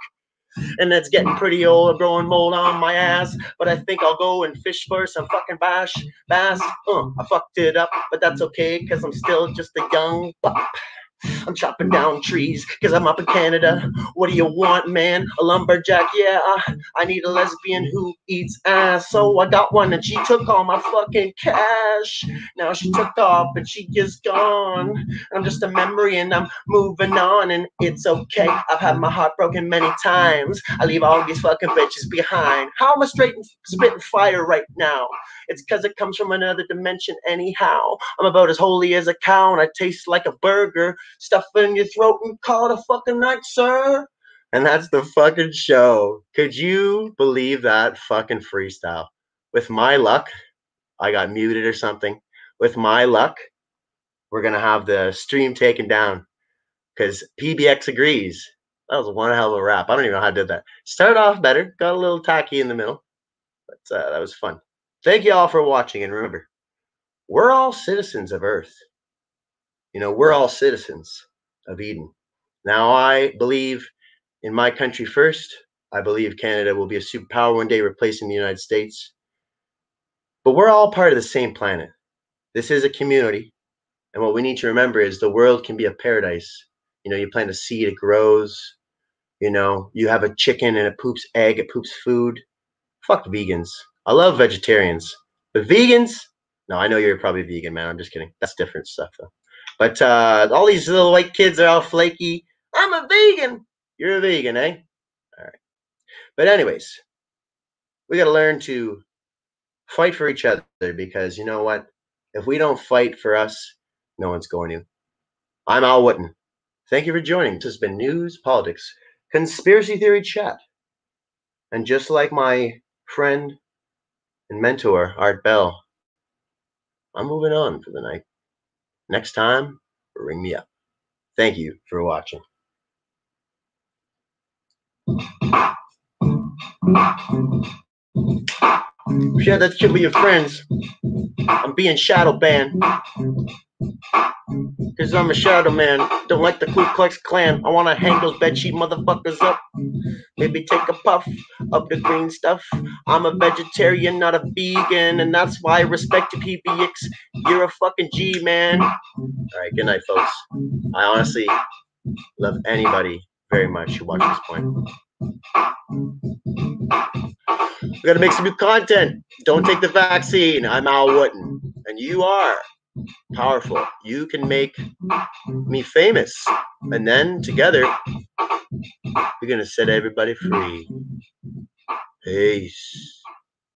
And that's getting pretty old. I'm growing mold on my ass. But I think I'll go and fish for some fucking bass. I fucked it up, but that's okay, because I'm still just a young pup. I'm chopping down trees because I'm up in Canada. What do you want, man? A lumberjack? Yeah, I need a lesbian who eats ass. So I got one and she took all my fucking cash. Now she took off and she is gone. I'm just a memory and I'm moving on and it's okay. I've had my heart broken many times. I leave all these fucking bitches behind. How am I straight and spitting fire right now? It's because it comes from another dimension anyhow. I'm about as holy as a cow and I taste like a burger. Stuff in your throat and call it a fucking night, sir. And that's the fucking show. Could you believe that fucking freestyle? With my luck, I got muted or something. With my luck, we're going to have the stream taken down because PBX agrees. That was one hell of a rap. I don't even know how I did that. Started off better, got a little tacky in the middle, but that was fun. Thank you all for watching, and remember, we're all citizens of Earth. You know, we're all citizens of Eden. Now, I believe in my country first. I believe Canada will be a superpower one day, replacing the United States. But we're all part of the same planet. This is a community. And what we need to remember is the world can be a paradise. You know, you plant a seed, it grows. You know, you have a chicken and it poops egg, it poops food. Fuck vegans. I love vegetarians. But vegans? No, I know you're probably vegan, man. I'm just kidding. That's different stuff, though. But all these little white kids are all flaky. I'm a vegan. You're a vegan, eh? All right. But anyways, we got to learn to fight for each other, because you know what? If we don't fight for us, no one's going to. I'm Al Witten. Thank you for joining. This has been News, Politics, Conspiracy Theory Chat. And just like my friend and mentor, Art Bell, I'm moving on for the night. Next time, ring me up. Thank you for watching. Share that shit with your friends. I'm being shadow banned. Cause I'm a shadow man. Don't like the Ku Klux Klan. I wanna hang those bedsheet motherfuckers up. Maybe take a puff of the green stuff. I'm a vegetarian, not a vegan, and that's why I respect you, PBX. You're a fucking G, man. Alright, good night, folks. I honestly love anybody very much who watches this point. We gotta make some new content. Don't take the vaccine. I'm Al Witten. And you are powerful. You can make me famous. And then together, we're gonna set everybody free. Peace.